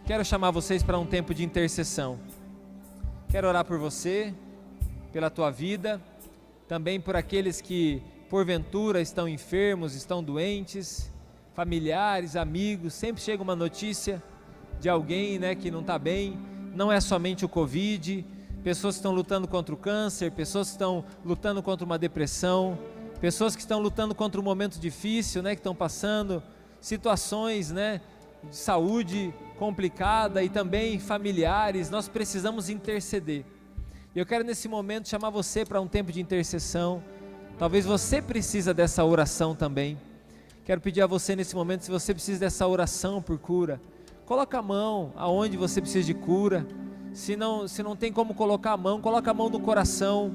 Quero chamar vocês para um tempo de intercessão. Quero orar por você, pela tua vida, também por aqueles que porventura estão enfermos, estão doentes, familiares, amigos. Sempre chega uma notícia de alguém, né, que não está bem. Não é somente o Covid, pessoas que estão lutando contra o câncer, pessoas que estão lutando contra uma depressão, pessoas que estão lutando contra um momento difícil, né, que estão passando situações, né, de saúde complicada, e também familiares. Nós precisamos interceder. E eu quero nesse momento chamar você para um tempo de intercessão. Talvez você precisa dessa oração também. Quero pedir a você nesse momento, se você precisa dessa oração por cura, coloca a mão aonde você precisa de cura. Se não tem como colocar a mão, coloca a mão no coração.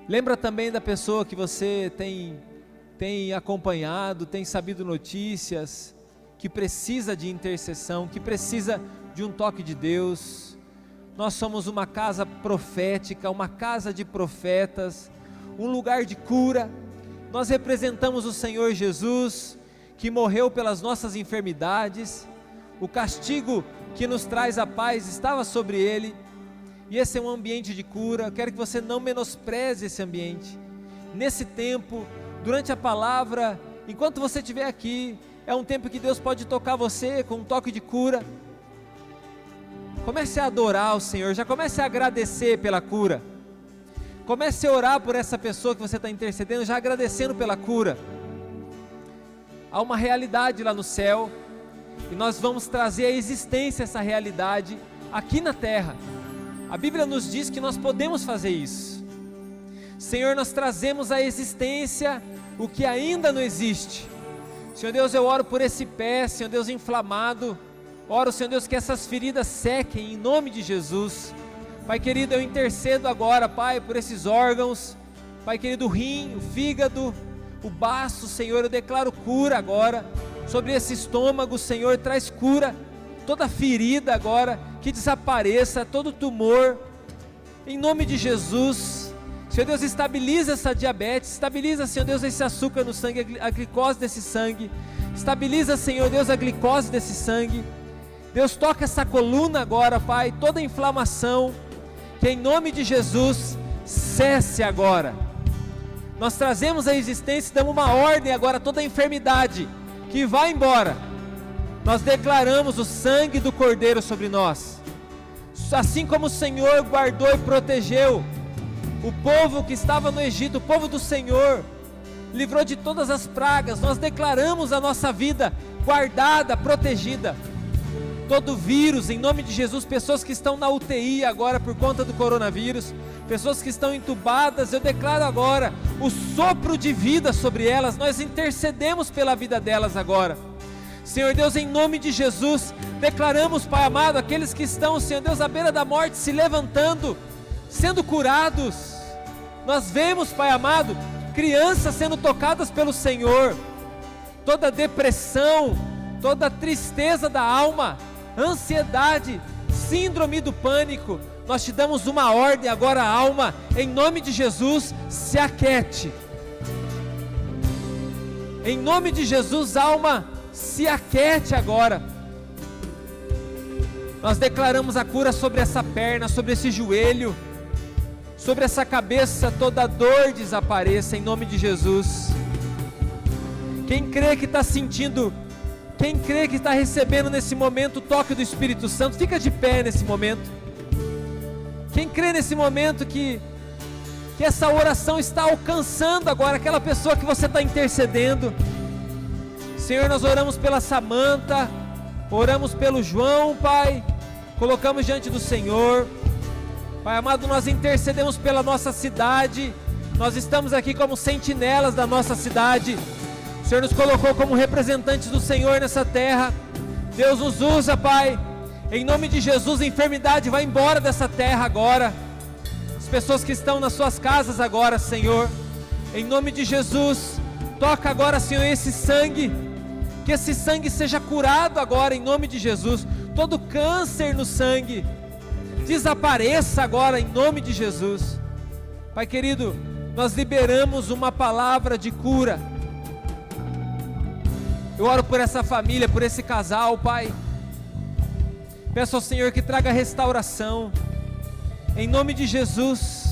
Lembra também da pessoa que você tem acompanhado, tem sabido notícias, que precisa de intercessão, que precisa de um toque de Deus. Nós somos uma casa profética, uma casa de profetas, um lugar de cura. Nós representamos o Senhor Jesus, que morreu pelas nossas enfermidades. O castigo que nos traz a paz estava sobre ele, e esse é um ambiente de cura. Eu quero que você não menospreze esse ambiente. Nesse tempo, durante a palavra, enquanto você estiver aqui, é um tempo que Deus pode tocar você com um toque de cura. Comece a adorar o Senhor, já comece a agradecer pela cura. Comece a orar por essa pessoa que você está intercedendo, já agradecendo pela cura. Há uma realidade lá no céu, e nós vamos trazer à existência essa realidade aqui na terra. A Bíblia nos diz que nós podemos fazer isso. Senhor, nós trazemos à existência o que ainda não existe. Senhor Deus, eu oro por esse pé, Senhor Deus, inflamado. Oro, Senhor Deus, que essas feridas sequem em nome de Jesus. Pai querido, eu intercedo agora, Pai, por esses órgãos. Pai querido, o rim, o fígado, o baço, Senhor, eu declaro cura agora. Sobre esse estômago, Senhor, traz cura. Toda ferida agora, que desapareça, todo tumor. Em nome de Jesus. Senhor Deus, estabiliza essa diabetes, estabiliza, Senhor Deus, esse açúcar no sangue, a glicose desse sangue. Estabiliza, Senhor Deus, a glicose desse sangue. Deus, toca essa coluna agora, Pai, toda inflamação, que em nome de Jesus, cesse agora. Nós trazemos a existência, damos uma ordem agora a toda a enfermidade, que vai embora. Nós declaramos o sangue do Cordeiro sobre nós. Assim como o Senhor guardou e protegeu o povo que estava no Egito, o povo do Senhor, livrou de todas as pragas, nós declaramos a nossa vida guardada, protegida. Todo vírus, em nome de Jesus, pessoas que estão na UTI agora por conta do coronavírus, pessoas que estão entubadas, eu declaro agora o sopro de vida sobre elas. Nós intercedemos pela vida delas agora. Senhor Deus, em nome de Jesus, declaramos, Pai amado, aqueles que estão, Senhor Deus, à beira da morte, se levantando, sendo curados. Nós vemos, Pai amado, crianças sendo tocadas pelo Senhor. Toda depressão, toda tristeza da alma, ansiedade, síndrome do pânico, nós te damos uma ordem agora, alma, em nome de Jesus, se aquete. Em nome de Jesus, alma, se aquete agora. Nós declaramos a cura sobre essa perna, sobre esse joelho, sobre essa cabeça, toda dor desapareça em nome de Jesus. Quem crê que está sentindo, quem crê que está recebendo nesse momento o toque do Espírito Santo, fica de pé nesse momento. Quem crê nesse momento que essa oração está alcançando agora aquela pessoa que você está intercedendo. Senhor, nós oramos pela Samanta, oramos pelo João, Pai, colocamos diante do Senhor. Pai amado, nós intercedemos pela nossa cidade. Nós estamos aqui como sentinelas da nossa cidade. O Senhor nos colocou como representantes do Senhor nessa terra. Deus nos usa, Pai. Em nome de Jesus, a enfermidade vai embora dessa terra agora. As pessoas que estão nas suas casas agora, Senhor, em nome de Jesus, toca agora, Senhor, esse sangue. Que esse sangue seja curado agora, em nome de Jesus. Todo câncer no sangue desapareça agora em nome de Jesus. Pai querido, nós liberamos uma palavra de cura. Eu oro por essa família, por esse casal, Pai. Peço ao Senhor que traga restauração, em nome de Jesus.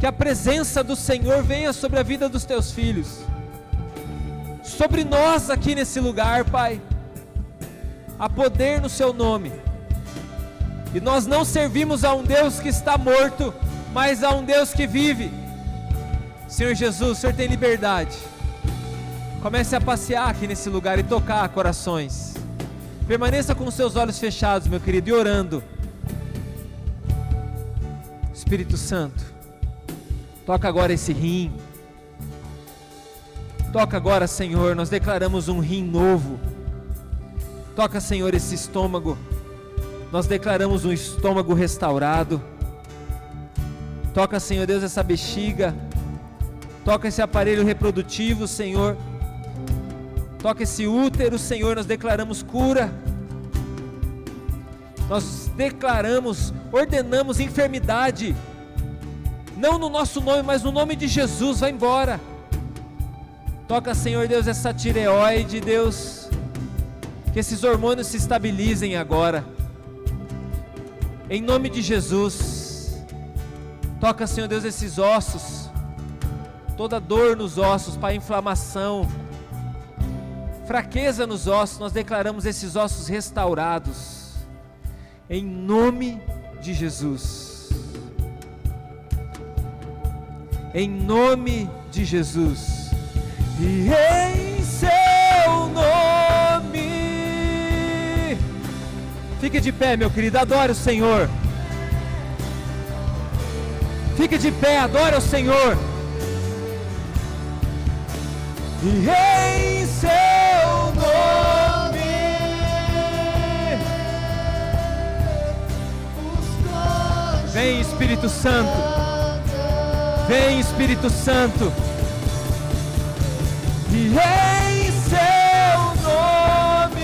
Que a presença do Senhor venha sobre a vida dos teus filhos, sobre nós aqui nesse lugar, Pai. Há poder no seu nome, e nós não servimos a um Deus que está morto, mas a um Deus que vive. Senhor Jesus, o Senhor tem liberdade. Comece a passear aqui nesse lugar e tocar corações. Permaneça com os seus olhos fechados, meu querido, e orando. Espírito Santo, toca agora esse rim. Toca agora, Senhor, nós declaramos um rim novo. Toca, Senhor, esse estômago. Nós declaramos um estômago restaurado. Toca, Senhor Deus, essa bexiga. Toca esse aparelho reprodutivo, Senhor. Toca esse útero, Senhor, nós declaramos cura. Nós declaramos, ordenamos enfermidade. Não no nosso nome, mas no nome de Jesus, vai embora. Toca, Senhor Deus, essa tireoide, Deus. Que esses hormônios se estabilizem agora. Em nome de Jesus. Toca, Senhor Deus, esses ossos. Toda dor nos ossos, Pai, inflamação, fraqueza nos ossos, nós declaramos esses ossos restaurados. Em nome de Jesus. Em nome de Jesus. E em seu nome. Fique de pé, meu querido, adore o Senhor. Fique de pé, adore o Senhor. E em seu nome. Vem, Espírito Santo. Vem, Espírito Santo. E em seu nome.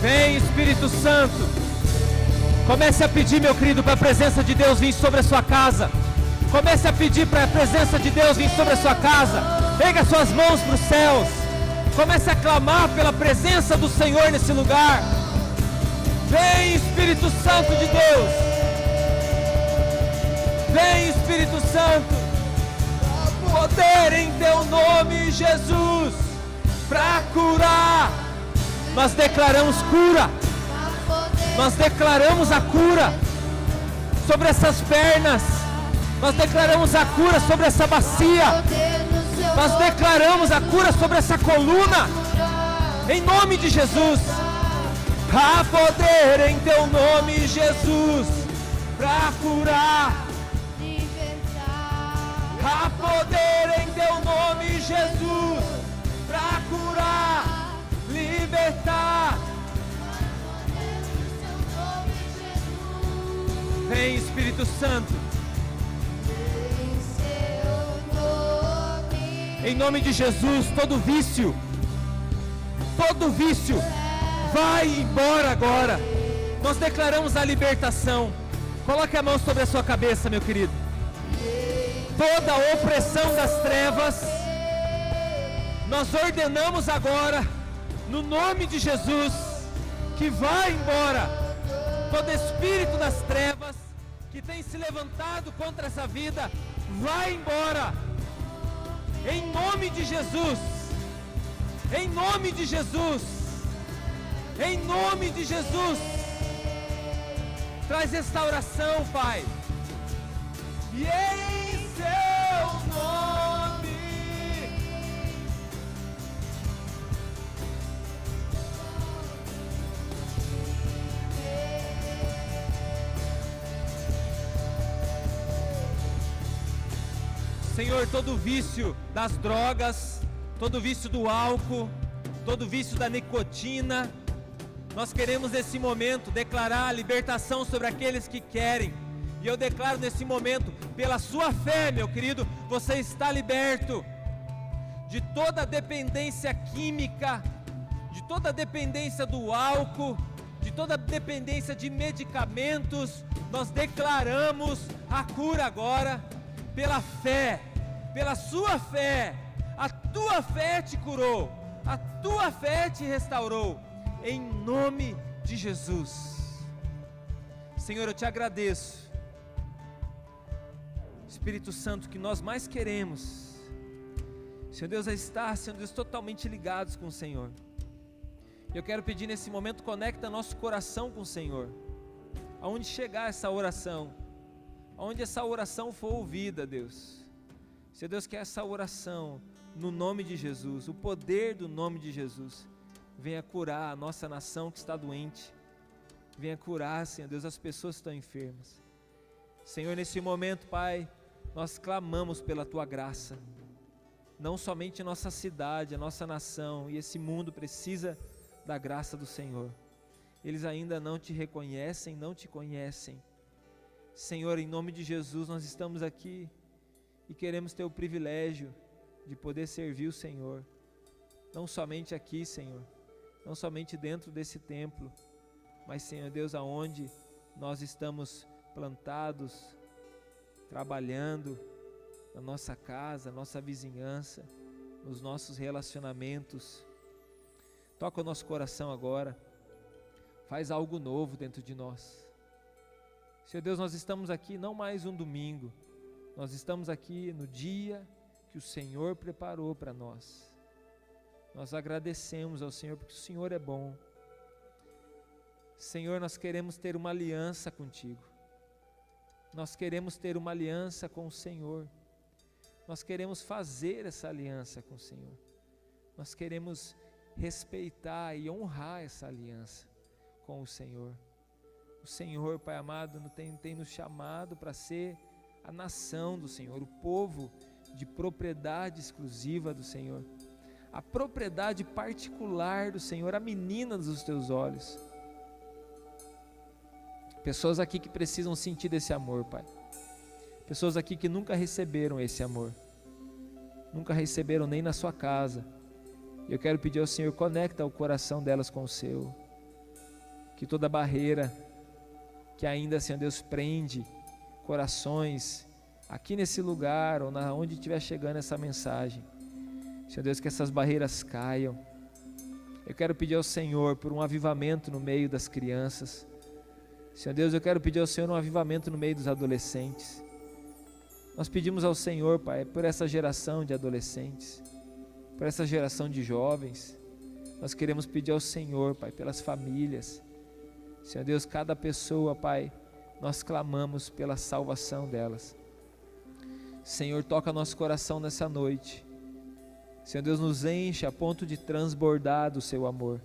Vem, Espírito Santo. Comece a pedir, meu querido, para a presença de Deus vir sobre a sua casa. Comece a pedir para a presença de Deus vir sobre a sua casa. Erga suas mãos para os céus. Comece a clamar pela presença do Senhor nesse lugar. Vem, Espírito Santo de Deus. Vem, Espírito Santo. Poder em teu nome, Jesus, para curar. Nós declaramos cura. Nós declaramos a cura sobre essas pernas. Nós declaramos a cura sobre essa bacia. Nós declaramos a cura sobre essa coluna. Em nome de Jesus. Há poder em teu nome, Jesus, para curar. Há poder em teu nome, Jesus, para curar, libertar. Vem, Espírito Santo. Em nome de Jesus, todo vício, vai embora agora. Nós declaramos a libertação. Coloque a mão sobre a sua cabeça, meu querido. Toda a opressão das trevas, nós ordenamos agora, no nome de Jesus, que vai embora. Todo espírito das trevas que tem se levantado contra essa vida, vai embora. Em nome de Jesus. Em nome de Jesus. Em nome de Jesus. Traz restauração, Pai. E em seu nome. Senhor, todo vício das drogas, todo vício do álcool, todo vício da nicotina, nós queremos nesse momento declarar a libertação sobre aqueles que querem. E eu declaro nesse momento, pela sua fé, meu querido, você está liberto de toda dependência química, de toda dependência do álcool, de toda dependência de medicamentos. Nós declaramos a cura agora, pela fé, pela sua fé. A tua fé te curou, A tua fé te restaurou, em nome de Jesus. Senhor, eu te agradeço. Espírito Santo, que nós mais queremos, Senhor Deus, é estar, Senhor Deus, totalmente ligados com o Senhor. Eu quero pedir nesse momento, conecta nosso coração com o Senhor. Aonde chegar essa oração, aonde essa oração for ouvida, Deus, Senhor Deus, que essa oração, no nome de Jesus, o poder do nome de Jesus, venha curar a nossa nação que está doente, venha curar, Senhor Deus, as pessoas que estão enfermas. Senhor, nesse momento, Pai, nós clamamos pela Tua graça. Não somente a nossa cidade, a nossa nação e esse mundo precisa da graça do Senhor. Eles ainda não te reconhecem, não te conhecem. Senhor, em nome de Jesus, nós estamos aqui e queremos ter o privilégio de poder servir o Senhor, não somente aqui, Senhor, não somente dentro desse templo, mas, Senhor Deus, aonde nós estamos plantados, trabalhando, na nossa casa, nossa vizinhança, nos nossos relacionamentos. Toca o nosso coração agora, faz algo novo dentro de nós. Senhor Deus, nós estamos aqui não mais um domingo, nós estamos aqui no dia que o Senhor preparou para nós. Nós agradecemos ao Senhor porque o Senhor é bom. Senhor, nós queremos ter uma aliança contigo. Nós queremos ter uma aliança com o Senhor. Nós queremos fazer essa aliança com o Senhor. Nós queremos respeitar e honrar essa aliança com o Senhor. O Senhor, Pai amado, tem nos chamado para ser a nação do Senhor, o povo de propriedade exclusiva do Senhor, a propriedade particular do Senhor, a menina dos teus olhos. Pessoas aqui que precisam sentir desse amor, Pai. Pessoas aqui que nunca receberam esse amor, nunca receberam nem na sua casa. Eu quero pedir ao Senhor, conecta o coração delas com o seu, que toda barreira que ainda, Senhor Deus, prende corações aqui nesse lugar ou na onde estiver chegando essa mensagem, Senhor Deus, que essas barreiras caiam. Eu quero pedir ao Senhor por um avivamento no meio das crianças. Senhor Deus, eu quero pedir ao Senhor um avivamento no meio dos adolescentes. Nós pedimos ao Senhor, Pai, por essa geração de adolescentes, por essa geração de jovens. Nós queremos pedir ao Senhor, Pai, pelas famílias. Senhor Deus, cada pessoa, Pai, nós clamamos pela salvação delas. Senhor, toca nosso coração nessa noite. Senhor Deus, nos enche a ponto de transbordar do seu amor.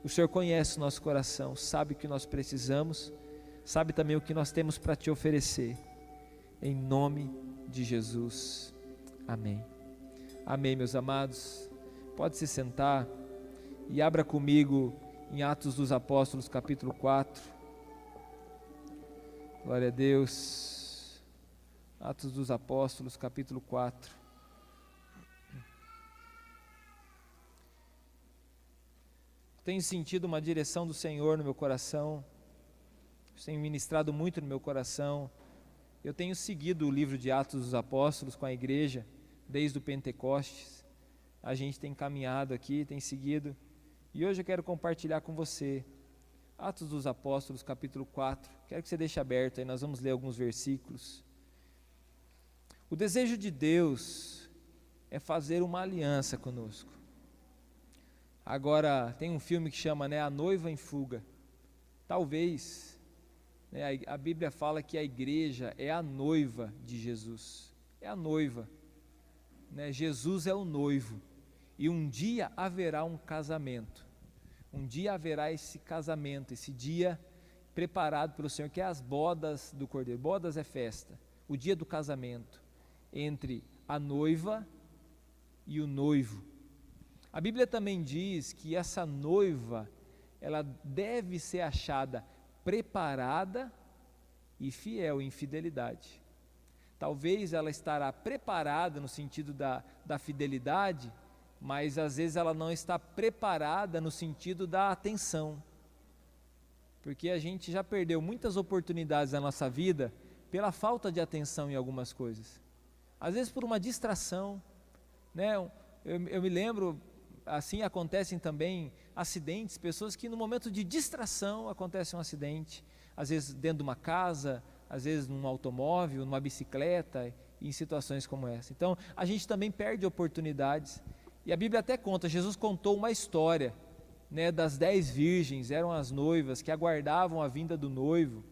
O Senhor conhece o nosso coração, sabe o que nós precisamos, sabe também o que nós temos para te oferecer. Em nome de Jesus. Amém. Amém, meus amados. Pode se sentar e abra comigo em Atos dos Apóstolos, capítulo 4. Glória a Deus. Atos dos Apóstolos, capítulo 4. Tenho sentido uma direção do Senhor no meu coração, tenho ministrado muito no meu coração. Eu tenho seguido o livro de Atos dos Apóstolos com a igreja, desde o Pentecostes. A gente tem caminhado aqui, tem seguido, e hoje eu quero compartilhar com você, Atos dos Apóstolos, capítulo 4, quero que você deixe aberto aí, nós vamos ler alguns versículos. O desejo de Deus é fazer uma aliança conosco. Agora, tem um filme que chama, A Noiva em Fuga. Talvez, a Bíblia fala que a igreja é a noiva de Jesus. É a noiva. Jesus é o noivo. E um dia haverá um casamento. Um dia haverá esse casamento, esse dia preparado pelo Senhor, que é as bodas do Cordeiro. Bodas é festa. O dia do casamento entre a noiva e o noivo. A Bíblia também diz que essa noiva, ela deve ser achada preparada e fiel em fidelidade. Talvez ela estará preparada no sentido da fidelidade, mas às vezes ela não está preparada no sentido da atenção. Porque a gente já perdeu muitas oportunidades na nossa vida pela falta de atenção em algumas coisas. Às vezes por uma distração, Eu me lembro, assim acontecem também acidentes, pessoas que no momento de distração acontece um acidente, às vezes dentro de uma casa, às vezes num automóvel, numa bicicleta, em situações como essa. Então, a gente também perde oportunidades. E a Bíblia até conta, Jesus contou uma história, né, das 10 virgens, eram as noivas que aguardavam a vinda do noivo.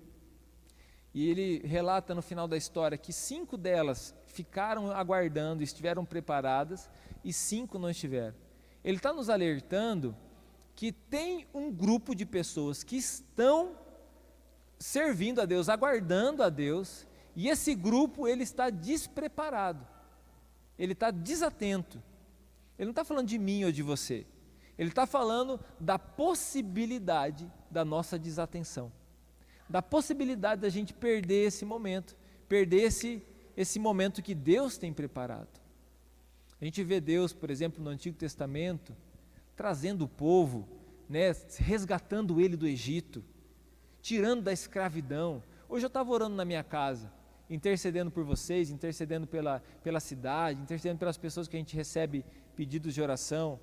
E ele relata no final da história que 5 delas ficaram aguardando, estiveram preparadas, e 5 não estiveram. Ele está nos alertando que tem um grupo de pessoas que estão servindo a Deus, aguardando a Deus, e esse grupo ele está despreparado, ele está desatento. Ele não está falando de mim ou de você, ele está falando da possibilidade da nossa desatenção, da possibilidade da gente perder esse momento, perder esse momento que Deus tem preparado. A gente vê Deus, por exemplo, no Antigo Testamento, trazendo o povo, né, resgatando ele do Egito, tirando da escravidão. Hoje eu estava orando na minha casa, intercedendo por vocês, intercedendo pela cidade, intercedendo pelas pessoas que a gente recebe pedidos de oração,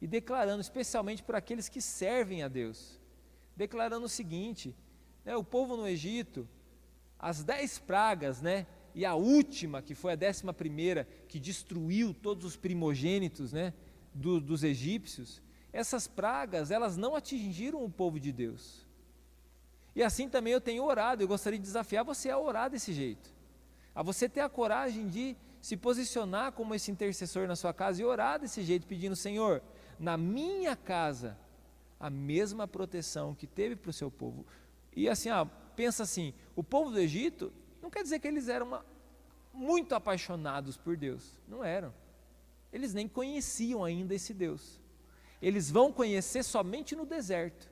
e declarando especialmente por aqueles que servem a Deus, declarando o seguinte, né, o povo no Egito, as 10 pragas, né, e a última, que foi a 11ª, que destruiu todos os primogênitos, né, dos egípcios, essas pragas, elas não atingiram o povo de Deus. E assim também eu tenho orado, eu gostaria de desafiar você a orar desse jeito, a você ter a coragem de se posicionar como esse intercessor na sua casa e orar desse jeito, pedindo: Senhor, na minha casa, a mesma proteção que teve para o seu povo. E assim, pensa assim, o povo do Egito, não quer dizer que eles eram muito apaixonados por Deus, não eram, eles nem conheciam ainda esse Deus, eles vão conhecer somente no deserto,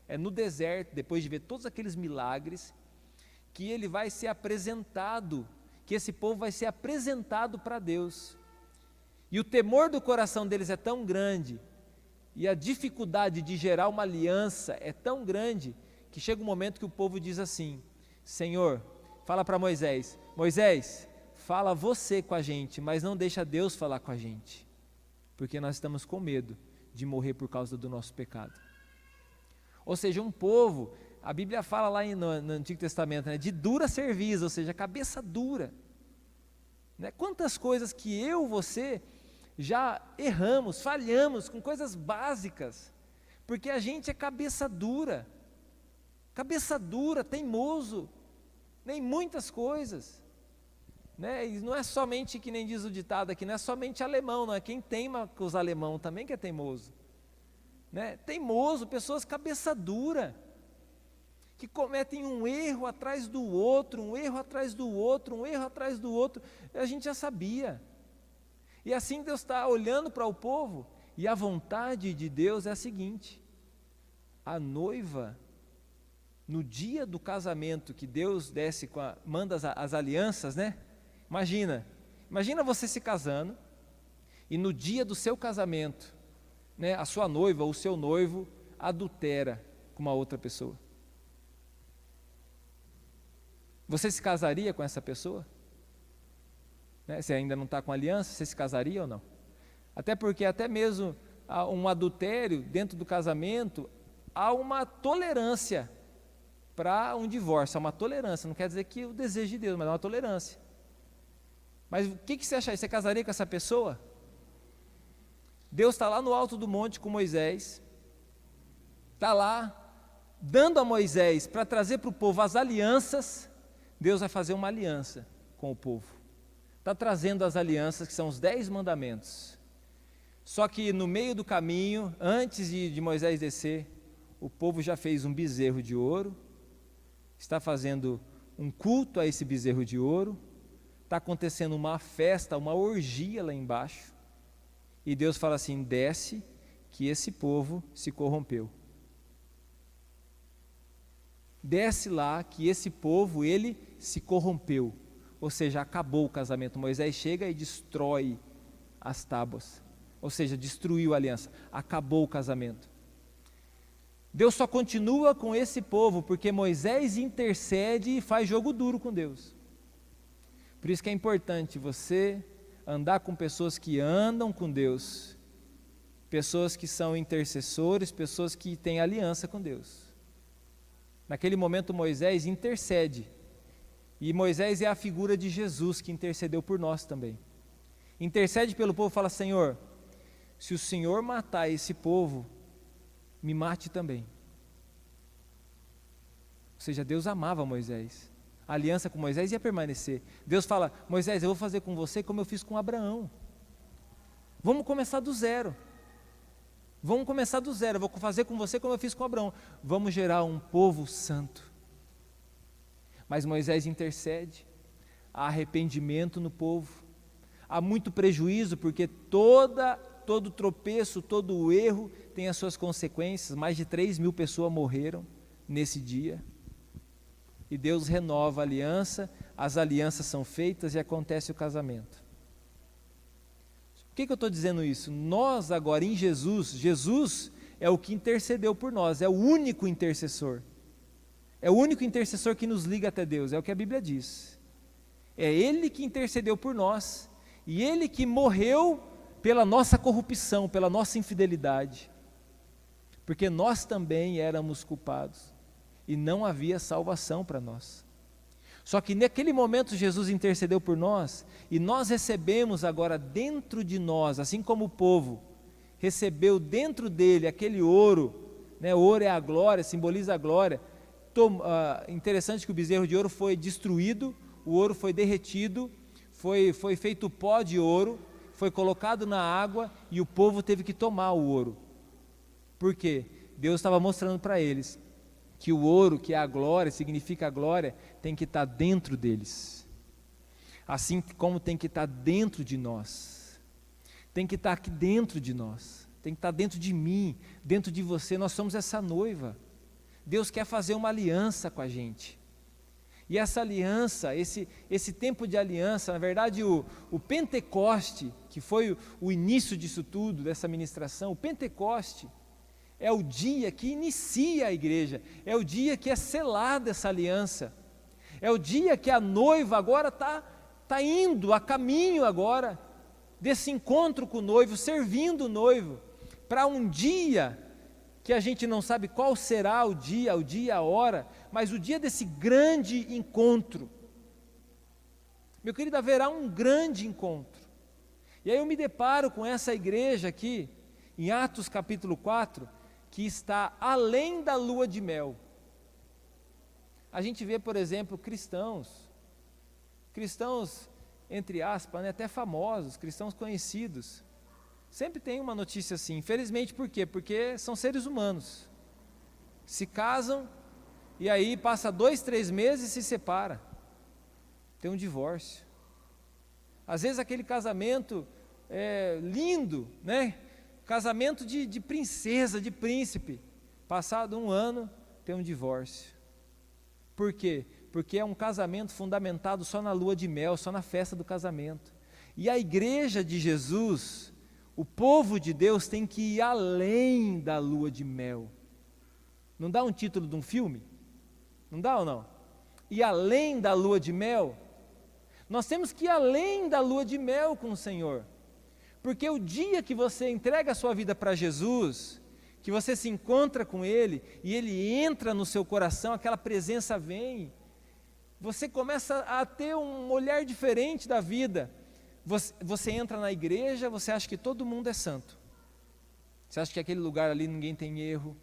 é no deserto, depois de ver todos aqueles milagres, que ele vai ser apresentado, que esse povo vai ser apresentado para Deus, e o temor do coração deles é tão grande, e a dificuldade de gerar uma aliança é tão grande, que chega um momento que o povo diz assim: Senhor, fala para Moisés, Moisés, fala você com a gente, mas não deixa Deus falar com a gente, porque nós estamos com medo de morrer por causa do nosso pecado. Ou seja, um povo, a Bíblia fala lá no Antigo Testamento, né, de dura cerviz, ou seja, cabeça dura, né? Quantas coisas que você já erramos, falhamos com coisas básicas, porque a gente é cabeça dura, teimoso, em muitas coisas, né? E não é somente, que nem diz o ditado aqui, não é somente alemão, não é quem teima com os alemão também que é teimoso, né? Teimoso, pessoas cabeça dura, que cometem um erro atrás do outro, um erro atrás do outro, um erro atrás do outro, a gente já sabia, e assim Deus está olhando para o povo, e a vontade de Deus é a seguinte: a noiva, no dia do casamento, que Deus desce manda as alianças, né? Imagina você se casando, e no dia do seu casamento, né, a sua noiva ou o seu noivo adultera com uma outra pessoa. Você se casaria com essa pessoa? Né, você ainda não está com aliança, você se casaria ou não? Até porque até mesmo um adultério dentro do casamento, há uma tolerância para um divórcio, há uma tolerância, não quer dizer que o desejo de Deus, mas é uma tolerância. Mas o que você acha aí? Você casaria com essa pessoa? Deus está lá no alto do monte com Moisés, está lá dando a Moisés para trazer para o povo as alianças. Deus vai fazer uma aliança com o povo, está trazendo as alianças, que são os 10 mandamentos. Só que no meio do caminho, antes de Moisés descer, o povo já fez um bezerro de ouro, está fazendo um culto a esse bezerro de ouro, está acontecendo uma festa, uma orgia lá embaixo, e Deus fala assim: desce, que esse povo se corrompeu. Desce lá, que esse povo, ele se corrompeu, ou seja, acabou o casamento. Moisés chega e destrói as tábuas, ou seja, destruiu a aliança, acabou o casamento. Deus só continua com esse povo porque Moisés intercede e faz jogo duro com Deus. Por isso que é importante você andar com pessoas que andam com Deus, pessoas que são intercessores, pessoas que têm aliança com Deus. Naquele momento Moisés intercede, e Moisés é a figura de Jesus que intercedeu por nós também. Intercede pelo povo e fala: Senhor, se o Senhor matar esse povo, me mate também. Ou seja, Deus amava Moisés, a aliança com Moisés ia permanecer. Deus fala: Moisés, eu vou fazer com você como eu fiz com Abraão. Vamos começar do zero. Vamos começar do zero, eu vou fazer com você como eu fiz com Abraão. Vamos gerar um povo santo. Mas Moisés intercede, há arrependimento no povo, há muito prejuízo, porque todo tropeço, todo erro tem as suas consequências. Mais de 3.000 pessoas morreram nesse dia. E Deus renova a aliança, as alianças são feitas e acontece o casamento. Por que eu estou dizendo isso? Nós agora em Jesus é o que intercedeu por nós, é o único intercessor. É o único intercessor que nos liga até Deus, é o que a Bíblia diz. É Ele que intercedeu por nós, e Ele que morreu pela nossa corrupção, pela nossa infidelidade. Porque nós também éramos culpados, e não havia salvação para nós. Só que naquele momento Jesus intercedeu por nós, e nós recebemos agora dentro de nós, assim como o povo recebeu dentro dele aquele ouro, né? O ouro é a glória, simboliza a glória. Interessante que o bezerro de ouro foi destruído, o ouro foi derretido, foi feito pó de ouro, foi colocado na água e o povo teve que tomar o ouro. Por quê? Deus estava mostrando para eles que o ouro, que é a glória, significa a glória, tem que estar dentro deles, assim como tem que estar dentro de nós, tem que estar aqui dentro de nós, tem que estar dentro de mim, dentro de você. Nós somos essa noiva. Deus quer fazer uma aliança com a gente, e essa aliança, esse tempo de aliança, na verdade o Pentecoste, que foi o início disso tudo, dessa ministração, o Pentecoste é o dia que inicia a igreja, é o dia que é selada essa aliança, é o dia que a noiva agora está indo a caminho agora desse encontro com o noivo, servindo o noivo, para um dia que a gente não sabe qual será o dia, a hora, mas o dia desse grande encontro. Meu querido, haverá um grande encontro. E aí eu me deparo com essa igreja aqui, em Atos capítulo 4, que está além da lua de mel. A gente vê, por exemplo, cristãos, entre aspas, né, até famosos, cristãos conhecidos, sempre tem uma notícia assim. Infelizmente, por quê? Porque são seres humanos, se casam e aí passa 2, 3 meses e se separa, tem um divórcio. Às vezes aquele casamento lindo, né? Casamento de princesa, de príncipe, passado 1 ano, tem um divórcio. Por quê? Porque é um casamento fundamentado só na lua de mel, só na festa do casamento. E a igreja de Jesus, o povo de Deus, tem que ir além da lua de mel. Não dá um título de um filme? Não dá ou não? Ir além da lua de mel? Nós temos que ir além da lua de mel com o Senhor. Porque o dia que você entrega a sua vida para Jesus, que você se encontra com Ele, e Ele entra no seu coração, aquela presença vem, você começa a ter um olhar diferente da vida. Você entra na igreja, você acha que todo mundo é santo, você acha que aquele lugar ali ninguém tem erro,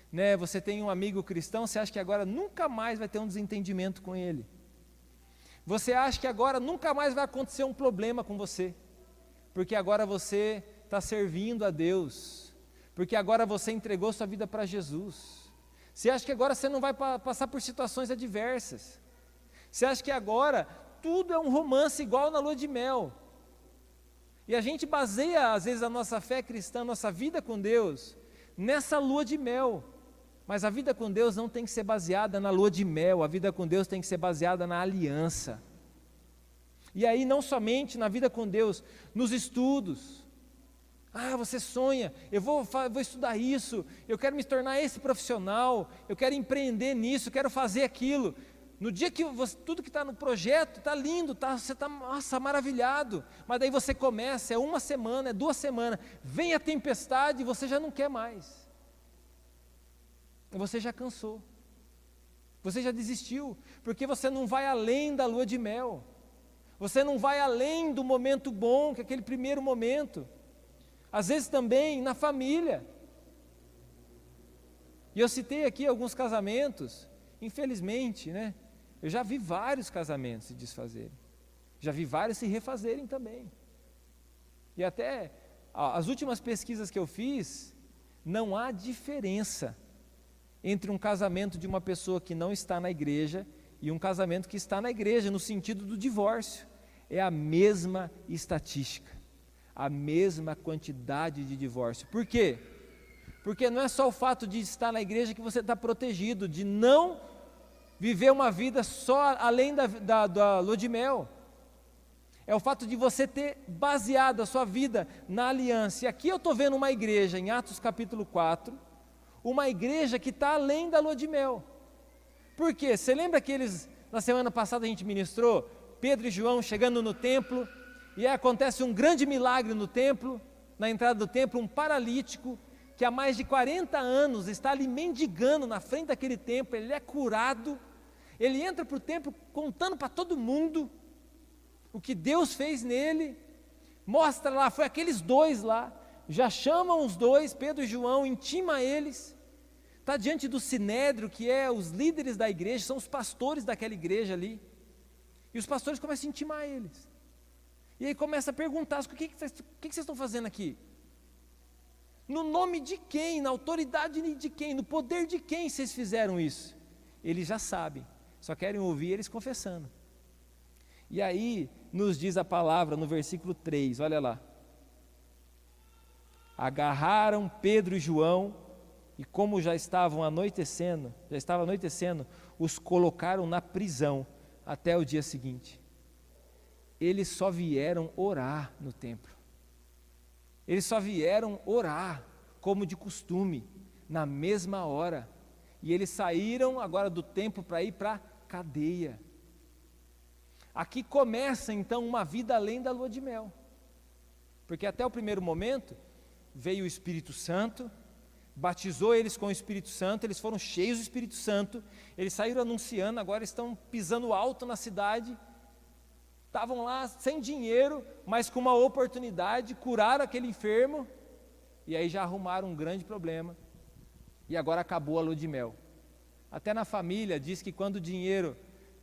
né? Você tem um amigo cristão, você acha que agora nunca mais vai ter um desentendimento com ele, você acha que agora nunca mais vai acontecer um problema com você, porque agora você está servindo a Deus, porque agora você entregou sua vida para Jesus. Você acha que agora você não vai passar por situações adversas, você acha que agora tudo é um romance igual na lua de mel, e a gente baseia às vezes a nossa fé cristã, a nossa vida com Deus, nessa lua de mel, mas a vida com Deus não tem que ser baseada na lua de mel, a vida com Deus tem que ser baseada na aliança. E aí não somente na vida com Deus, nos estudos. Você sonha, eu vou estudar isso, eu quero me tornar esse profissional, eu quero empreender nisso, eu quero fazer aquilo. No dia que tudo que está no projeto está lindo, você está, nossa, maravilhado, mas daí você começa, é 1 semana, é 2 semanas, vem a tempestade e você já não quer mais. Você já cansou, você já desistiu, porque você não vai além da lua de mel, você não vai além do momento bom, que é aquele primeiro momento. Às vezes também na família. E eu citei aqui alguns casamentos, infelizmente, né? Eu já vi vários casamentos se desfazerem, já vi vários se refazerem também. E até as últimas pesquisas que eu fiz, não há diferença entre um casamento de uma pessoa que não está na igreja e um casamento que está na igreja, no sentido do divórcio. É a mesma estatística, a mesma quantidade de divórcio. Por quê? Porque não é só o fato de estar na igreja que você está protegido, de não viver uma vida só além da lua de mel. É o fato de você ter baseado a sua vida na aliança. E aqui eu estou vendo uma igreja, em Atos capítulo 4, uma igreja que está além da lua de mel. Por quê? Você lembra que na semana passada a gente ministrou, Pedro e João chegando no templo, e aí acontece um grande milagre no templo, na entrada do templo, um paralítico, que há mais de 40 anos está ali mendigando na frente daquele templo, ele é curado, ele entra para o templo contando para todo mundo o que Deus fez nele, mostra lá, foi aqueles dois lá, já chamam os dois, Pedro e João, intima eles, está diante do Sinédrio, que é os líderes da igreja, são os pastores daquela igreja ali, e os pastores começam a intimar eles, e aí começa a perguntar, o que vocês estão fazendo aqui? No nome de quem, na autoridade de quem, no poder de quem vocês fizeram isso? Eles já sabem, só querem ouvir eles confessando. E aí nos diz a palavra no versículo 3, olha lá. Agarraram Pedro e João, e como já estava anoitecendo, os colocaram na prisão até o dia seguinte. Eles só vieram orar no templo. Eles só vieram orar, como de costume, na mesma hora. E eles saíram agora do templo para ir para a cadeia. Aqui começa então uma vida além da lua de mel. Porque até o primeiro momento, veio o Espírito Santo, batizou eles com o Espírito Santo, eles foram cheios do Espírito Santo, eles saíram anunciando, agora estão pisando alto na cidade, estavam lá sem dinheiro, mas com uma oportunidade, curaram aquele enfermo, e aí já arrumaram um grande problema, e agora acabou a lua de mel. Até na família diz que quando o dinheiro,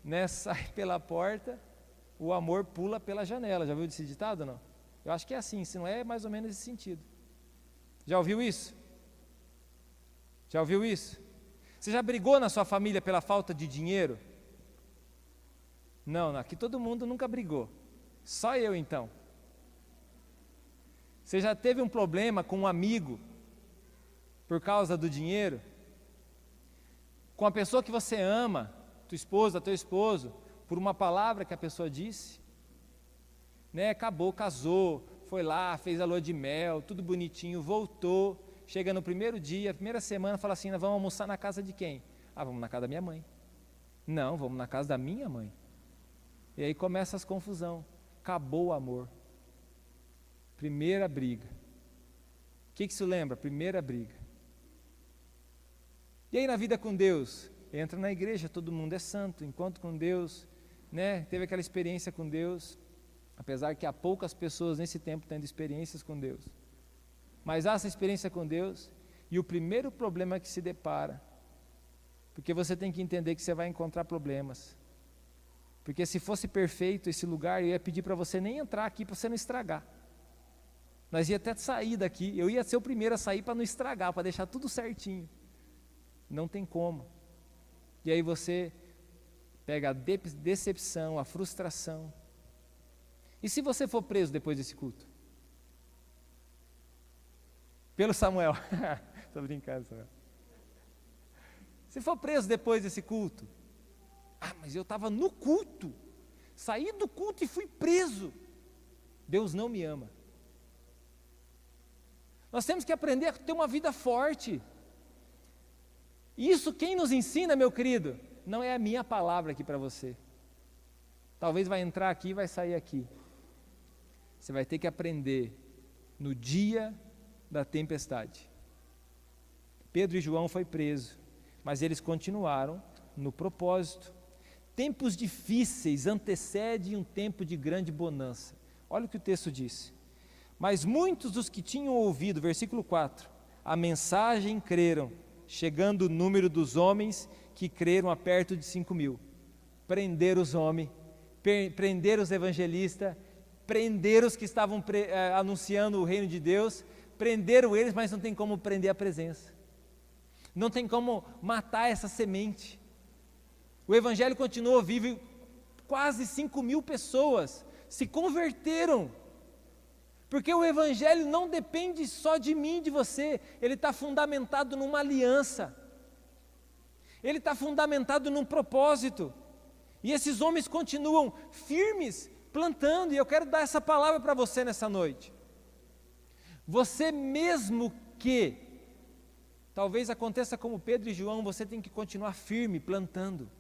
né, sai pela porta, o amor pula pela janela. Já ouviu esse ditado ou não? Eu acho que é assim, se não é mais ou menos esse sentido. Já ouviu isso? Já ouviu isso? Você já brigou na sua família pela falta de dinheiro? Não, aqui todo mundo nunca brigou, só eu então. Você já teve um problema com um amigo por causa do dinheiro? Com a pessoa que você ama, tua esposa, teu esposo, por uma palavra que a pessoa disse? Né? Acabou, casou, foi lá, fez a lua de mel, tudo bonitinho, voltou, chega no primeiro dia, primeira semana, fala assim, vamos almoçar na casa de quem? Vamos na casa da minha mãe. Não, vamos na casa da minha mãe. E aí começa as confusão, acabou o amor. Primeira briga. O que isso lembra? Primeira briga. E aí na vida com Deus, entra na igreja, todo mundo é santo, encontro com Deus, né? Teve aquela experiência com Deus, apesar que há poucas pessoas nesse tempo tendo experiências com Deus. Mas há essa experiência com Deus, e o primeiro problema que se depara, porque você tem que entender que você vai encontrar problemas. Porque se fosse perfeito esse lugar, eu ia pedir para você nem entrar aqui para você não estragar. Nós ia até sair daqui, eu ia ser o primeiro a sair para não estragar, para deixar tudo certinho. Não tem como. E aí você pega a decepção, a frustração. E se você for preso depois desse culto? Pelo Samuel. Estou brincando, Samuel. Se for preso depois desse culto, mas eu estava no culto, saí do culto e fui preso. Deus não me ama. Nós temos que aprender a ter uma vida forte. Isso quem nos ensina, meu querido? não é a minha palavra aqui para você. Talvez vai entrar aqui e vai sair aqui. Você vai ter que aprender no dia da tempestade. Pedro e João foi preso, mas eles continuaram no propósito. Tempos difíceis antecedem um tempo de grande bonança. Olha o que o texto diz. Mas muitos dos que tinham ouvido, versículo 4, a mensagem creram, chegando o número dos homens que creram a perto de 5.000. Prenderam os homens, prenderam os evangelistas, prenderam os que estavam anunciando o reino de Deus, prenderam eles, mas não tem como prender a presença. Não tem como matar essa semente. O evangelho continuou vivo e quase 5.000 pessoas se converteram. Porque o evangelho não depende só de mim e de você, ele está fundamentado numa aliança. Ele está fundamentado num propósito. E esses homens continuam firmes, plantando, e eu quero dar essa palavra para você nessa noite. Você mesmo que talvez aconteça como Pedro e João, você tem que continuar firme, plantando.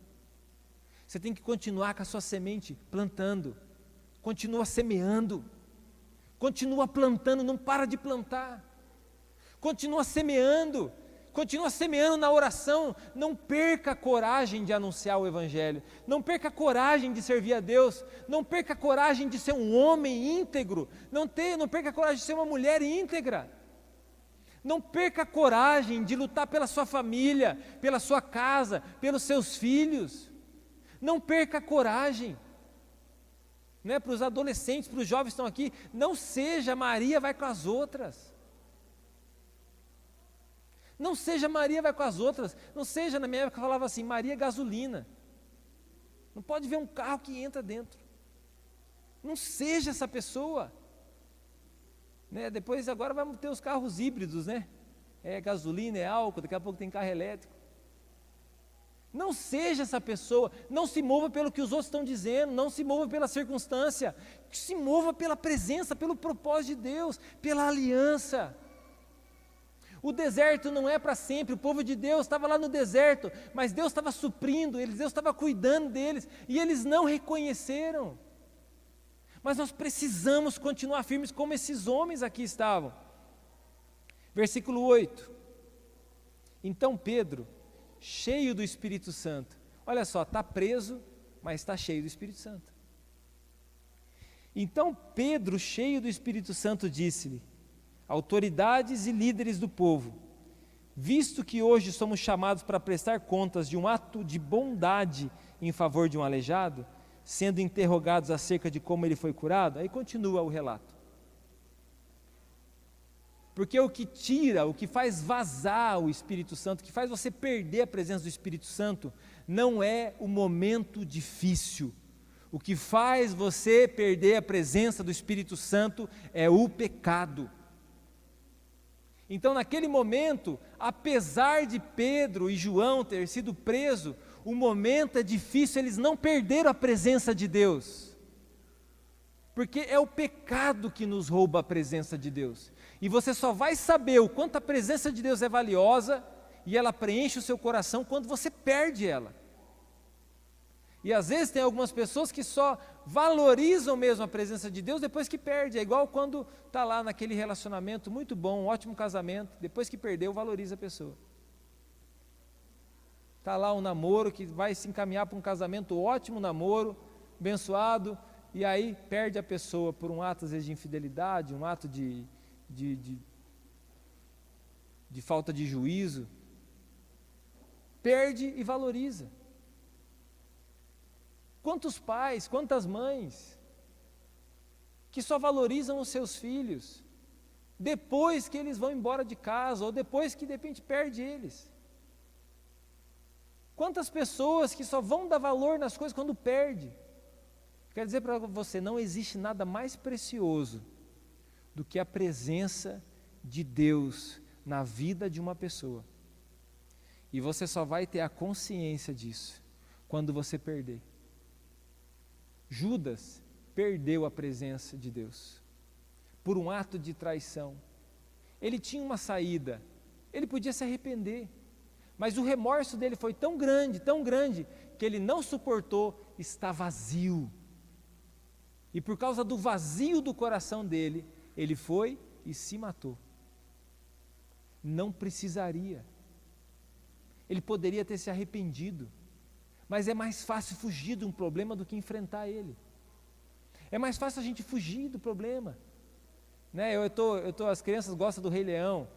Você tem que continuar com a sua semente, plantando. Continua semeando. Continua plantando, não para de plantar. Continua semeando. Continua semeando na oração. Não perca a coragem de anunciar o Evangelho. Não perca a coragem de servir a Deus. Não perca a coragem de ser um homem íntegro. Não perca a coragem de ser uma mulher íntegra. Não perca a coragem de lutar pela sua família, pela sua casa, pelos seus filhos. Não perca a coragem. Para os adolescentes, para os jovens que estão aqui, não seja Maria vai com as outras. Não seja Maria vai com as outras. Não seja, na minha época eu falava assim, Maria gasolina. Não pode ver um carro que entra dentro. Não seja essa pessoa. Depois agora vamos ter os carros híbridos, É gasolina, é álcool, daqui a pouco tem carro elétrico. Não seja essa pessoa, não se mova pelo que os outros estão dizendo, não se mova pela circunstância, se mova pela presença, pelo propósito de Deus, pela aliança. O deserto não é para sempre, o povo de Deus estava lá no deserto, mas Deus estava suprindo eles, Deus estava cuidando deles, e eles não reconheceram. Mas nós precisamos continuar firmes como esses homens aqui estavam. Versículo 8. Então Pedro, cheio do Espírito Santo, olha só, está preso, mas está cheio do Espírito Santo. Então Pedro, cheio do Espírito Santo, disse-lhe: autoridades e líderes do povo, visto que hoje somos chamados para prestar contas de um ato de bondade em favor de um aleijado, sendo interrogados acerca de como ele foi curado, aí continua o relato. Porque o que tira, o que faz vazar o Espírito Santo, o que faz você perder a presença do Espírito Santo, não é o momento difícil. O que faz você perder a presença do Espírito Santo é o pecado. Então, naquele momento, apesar de Pedro e João ter sido presos, o momento é difícil, eles não perderam a presença de Deus. Porque é o pecado que nos rouba a presença de Deus. E você só vai saber o quanto a presença de Deus é valiosa e ela preenche o seu coração quando você perde ela. E às vezes tem algumas pessoas que só valorizam mesmo a presença de Deus depois que perde. É igual quando está lá naquele relacionamento muito bom, um ótimo casamento, depois que perdeu, valoriza a pessoa. Está lá um namoro que vai se encaminhar para um casamento, ótimo namoro, abençoado, e aí perde a pessoa por um ato às vezes de infidelidade, um ato de falta de juízo. Perde e valoriza. Quantos pais, quantas mães que só valorizam os seus filhos depois que eles vão embora de casa ou depois que de repente perde eles. Quantas pessoas que só vão dar valor nas coisas quando perde. Quero dizer para você, não existe nada mais precioso do que a presença de Deus na vida de uma pessoa. E você só vai ter a consciência disso quando você perder. Judas perdeu a presença de Deus por um ato de traição. Ele tinha uma saída, ele podia se arrepender, Mas o remorso dele foi tão grande, que ele não suportou estar vazio. E por causa do vazio do coração dele, ele foi e se matou. Não precisaria. Ele poderia ter se arrependido. Mas é mais fácil fugir de um problema do que enfrentar ele. É mais fácil a gente fugir do problema. Né? As crianças gostam do Rei Leão,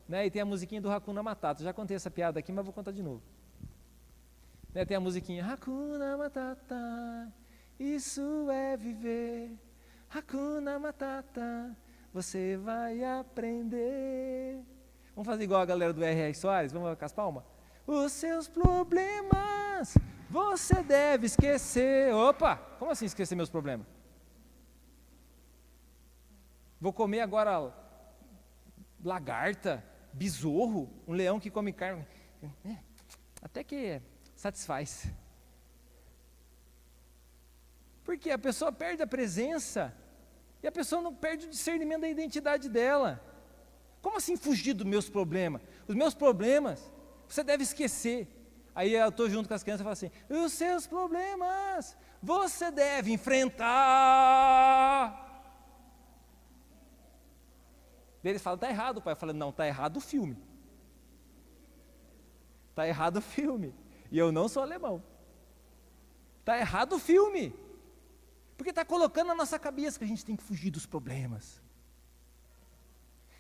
né? E tem a musiquinha do Hakuna Matata. Já contei essa piada aqui, mas vou contar de novo. Né? Tem a musiquinha Hakuna Matata, isso é viver. Hakuna Matata, você vai aprender. Vamos fazer igual a galera do R.R. Soares? Vamos com as palmas? Os seus problemas você deve esquecer. Opa, como assim esquecer meus problemas? Vou comer agora lagarta, besouro, um leão que come carne. Até que satisfaz. Porque a pessoa perde a presença e a pessoa não perde o discernimento da identidade dela. Como assim fugir dos meus problemas? Os meus problemas você deve esquecer. Aí eu estou junto com as crianças e falo assim: os seus problemas você deve enfrentar. Eles falam: está errado, pai. Eu falo: não, está errado o filme. Está errado o filme. E eu não sou alemão. Está errado o filme. Porque está colocando na nossa cabeça que a gente tem que fugir dos problemas.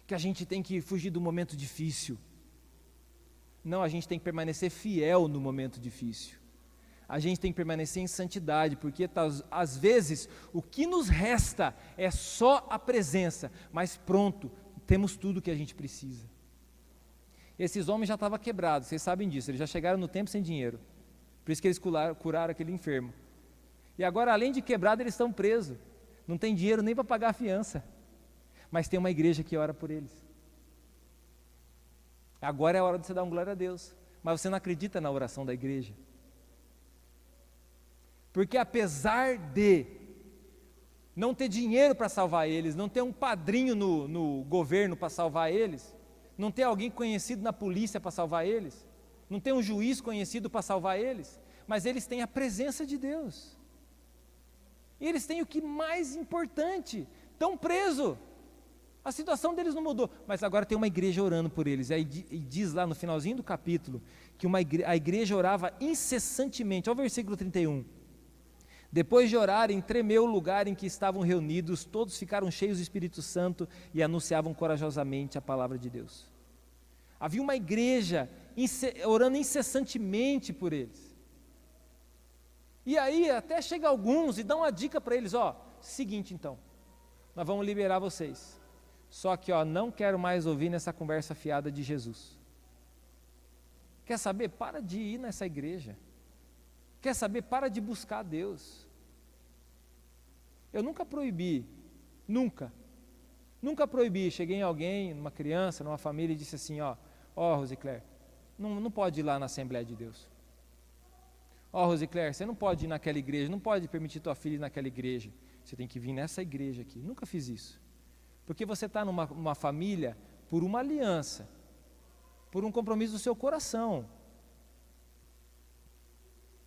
Que a gente tem que fugir do momento difícil. Não, a gente tem que permanecer fiel no momento difícil. A gente tem que permanecer em santidade, porque às vezes o que nos resta é só a presença, mas pronto, temos tudo o que a gente precisa. Esses homens já estavam quebrados, vocês sabem disso, eles já chegaram no tempo sem dinheiro, por isso que eles curaram aquele enfermo. E agora, além de quebrado, eles estão presos, não tem dinheiro nem para pagar a fiança, mas tem uma igreja que ora por eles. Agora é a hora de você dar um glória a Deus, mas você não acredita na oração da igreja. Porque apesar de não ter dinheiro para salvar eles, não ter um padrinho no governo para salvar eles, não ter alguém conhecido na polícia para salvar eles, não ter um juiz conhecido para salvar eles, mas eles têm a presença de Deus. E eles têm o que mais importante, estão presos. A situação deles não mudou, mas agora tem uma igreja orando por eles. Aí diz lá no finalzinho do capítulo que a igreja orava incessantemente. Olha o versículo 31. Depois de orarem, tremeu o lugar em que estavam reunidos, todos ficaram cheios do Espírito Santo e anunciavam corajosamente a palavra de Deus. Havia uma igreja orando incessantemente por eles. E aí até chega alguns e dá uma dica para eles: seguinte então, nós vamos liberar vocês. Só que não quero mais ouvir nessa conversa fiada de Jesus. Quer saber? Para de ir nessa igreja. Quer saber? Para de buscar a Deus. Eu nunca proibi, nunca proibi. Cheguei em alguém, numa criança, numa família e disse assim: Rosicler, não pode ir lá na Assembleia de Deus. Rosicler, você não pode ir naquela igreja, não pode permitir tua filha ir naquela igreja. Você tem que vir nessa igreja aqui. Nunca fiz isso. Porque você está numa família por uma aliança, por um compromisso do seu coração.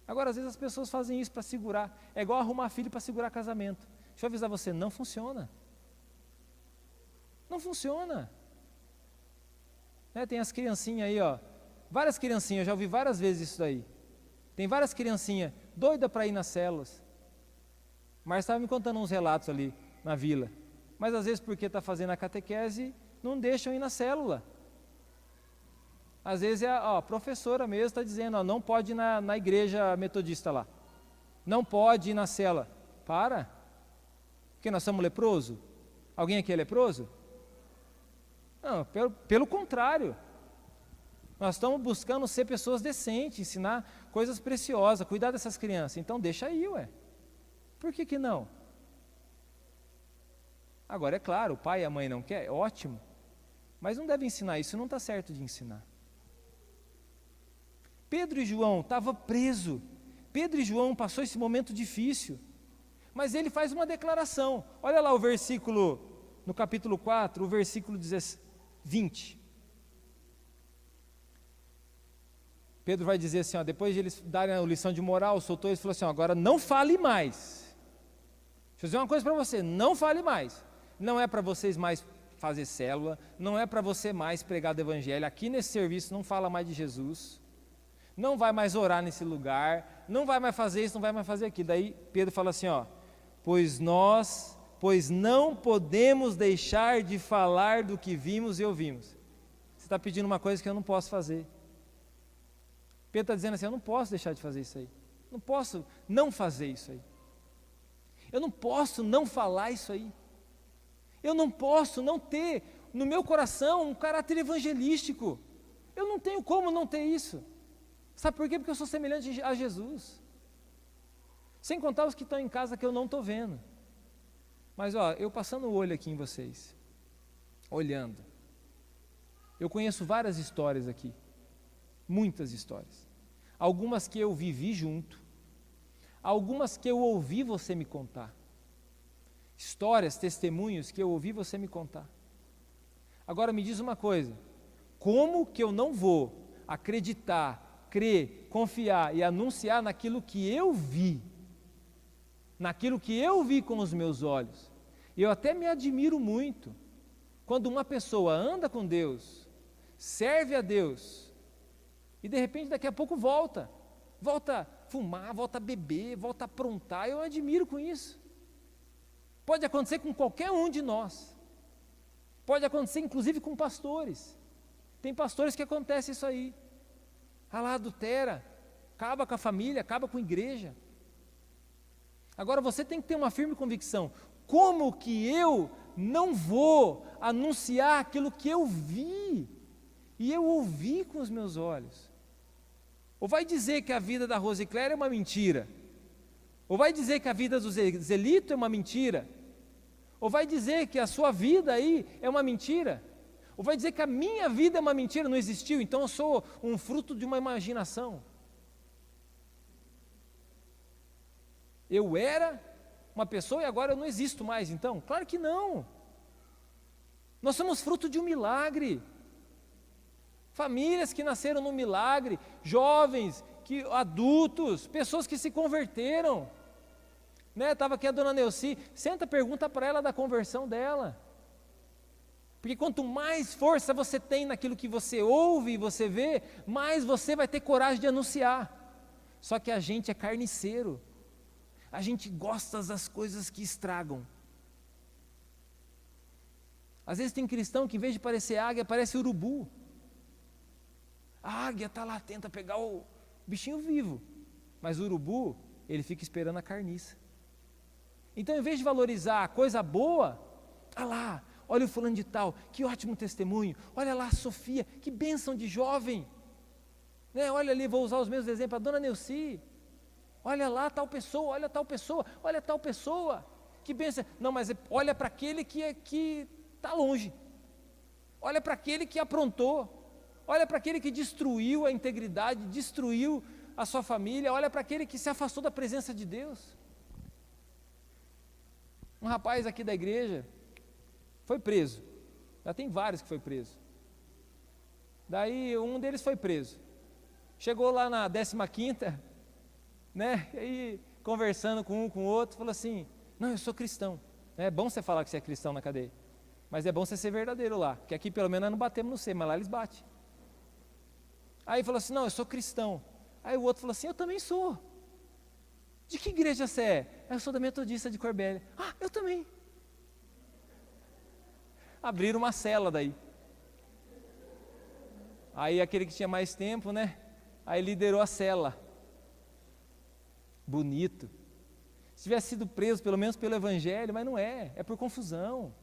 Agora, às vezes as pessoas fazem isso para segurar. É igual arrumar filho para segurar casamento. Deixa eu avisar você, não funciona. Não funciona. Tem as criancinhas aí, várias criancinhas, eu já ouvi várias vezes isso daí. Tem várias criancinhas doidas para ir nas células. Mas estava me contando uns relatos ali na vila. Mas às vezes porque está fazendo a catequese, não deixam ir na célula. Às vezes a professora mesmo está dizendo: não pode ir na igreja metodista lá. Não pode ir na célula. Para. Porque nós somos leprosos? Alguém aqui é leproso? Não, pelo contrário. Nós estamos buscando ser pessoas decentes, ensinar coisas preciosas, cuidar dessas crianças. Então deixa aí, Por que não? Agora, é claro, o pai e a mãe não querem, ótimo, mas não deve ensinar isso, não está certo de ensinar. Pedro e João estavam presos, Pedro e João passou esse momento difícil, mas ele faz uma declaração. Olha lá o versículo, no capítulo 4, o versículo 20. Pedro vai dizer assim, ó, depois de eles darem a lição de moral, soltou eles e falou assim, ó, agora não fale mais. Deixa eu dizer uma coisa para você, não fale mais. Não é para vocês mais fazer célula, não é para você mais pregar do evangelho. Aqui nesse serviço não fala mais de Jesus, não vai mais orar nesse lugar, não vai mais fazer isso, não vai mais fazer aquilo. Daí Pedro fala assim, ó, pois não podemos deixar de falar do que vimos e ouvimos. Você está pedindo uma coisa que eu não posso fazer. Pedro está dizendo assim, eu não posso deixar de fazer isso aí, não posso não fazer isso aí, eu não posso não falar isso aí, eu não posso não ter no meu coração um caráter evangelístico, eu não tenho como não ter isso. Sabe por quê? Porque eu sou semelhante a Jesus, sem contar os que estão em casa que eu não estou vendo. Mas ó, eu passando o olho aqui em vocês, olhando, eu conheço várias histórias aqui, muitas histórias, algumas que eu vivi junto, algumas que eu ouvi você me contar, histórias, testemunhos que eu ouvi você me contar. Agora me diz uma coisa, como que eu não vou acreditar, crer, confiar e anunciar naquilo que eu vi, naquilo que eu vi com os meus olhos? Eu até me admiro muito, quando uma pessoa anda com Deus, serve a Deus, e de repente daqui a pouco volta a fumar, volta a beber, volta a aprontar. Eu admiro com isso. Pode acontecer com qualquer um de nós, pode acontecer inclusive com pastores. Tem pastores que acontece isso aí, lá adultera, acaba com a família, acaba com a igreja. Agora você tem que ter uma firme convicção, como que eu não vou anunciar aquilo que eu vi e eu ouvi com os meus olhos? Ou vai dizer que a vida da Rosicléria é uma mentira? Ou vai dizer que a vida do Zelito é uma mentira? Ou vai dizer que a sua vida aí é uma mentira? Ou vai dizer que a minha vida é uma mentira, não existiu, então eu sou um fruto de uma imaginação? Eu era uma pessoa e agora eu não existo mais, então? Claro que não. Nós somos fruto de um milagre. Famílias que nasceram no milagre, jovens, adultos, pessoas que se converteram. Estava aqui a dona Neuci, senta, pergunta para ela da conversão dela. Porque quanto mais força você tem naquilo que você ouve e você vê, mais você vai ter coragem de anunciar. Só que a gente é carniceiro, a gente gosta das coisas que estragam. Às vezes tem cristão que em vez de parecer águia, parece urubu. A águia está lá, tenta pegar o bichinho vivo, mas o urubu, ele fica esperando a carniça. Então, em vez de valorizar a coisa boa, lá, olha o fulano de tal, que ótimo testemunho, olha lá a Sofia, que bênção de jovem, olha ali, vou usar os mesmos exemplos, a dona Neuci, olha lá tal pessoa, olha tal pessoa, olha tal pessoa, que bênção. Não, mas olha para aquele que está longe, olha para aquele que aprontou, olha para aquele que destruiu a integridade, destruiu a sua família, olha para aquele que se afastou da presença de Deus. Um rapaz aqui da igreja foi preso, já tem vários que foi preso. Daí um deles foi preso, chegou lá na 15ª, e aí conversando com um com o outro, falou assim, não, eu sou cristão. É bom você falar que você é cristão na cadeia, mas é bom você ser verdadeiro lá, porque aqui pelo menos nós não batemos no C, mas lá eles batem. Aí falou assim, não, eu sou cristão. Aí o outro falou assim, eu também sou. De que igreja você é? Eu sou da Metodista de Corbélia. Ah, eu também. Abriram uma cela daí. Aí aquele que tinha mais tempo, aí liderou a cela. Bonito. Se tivesse sido preso pelo menos pelo evangelho, mas não é, é por confusão.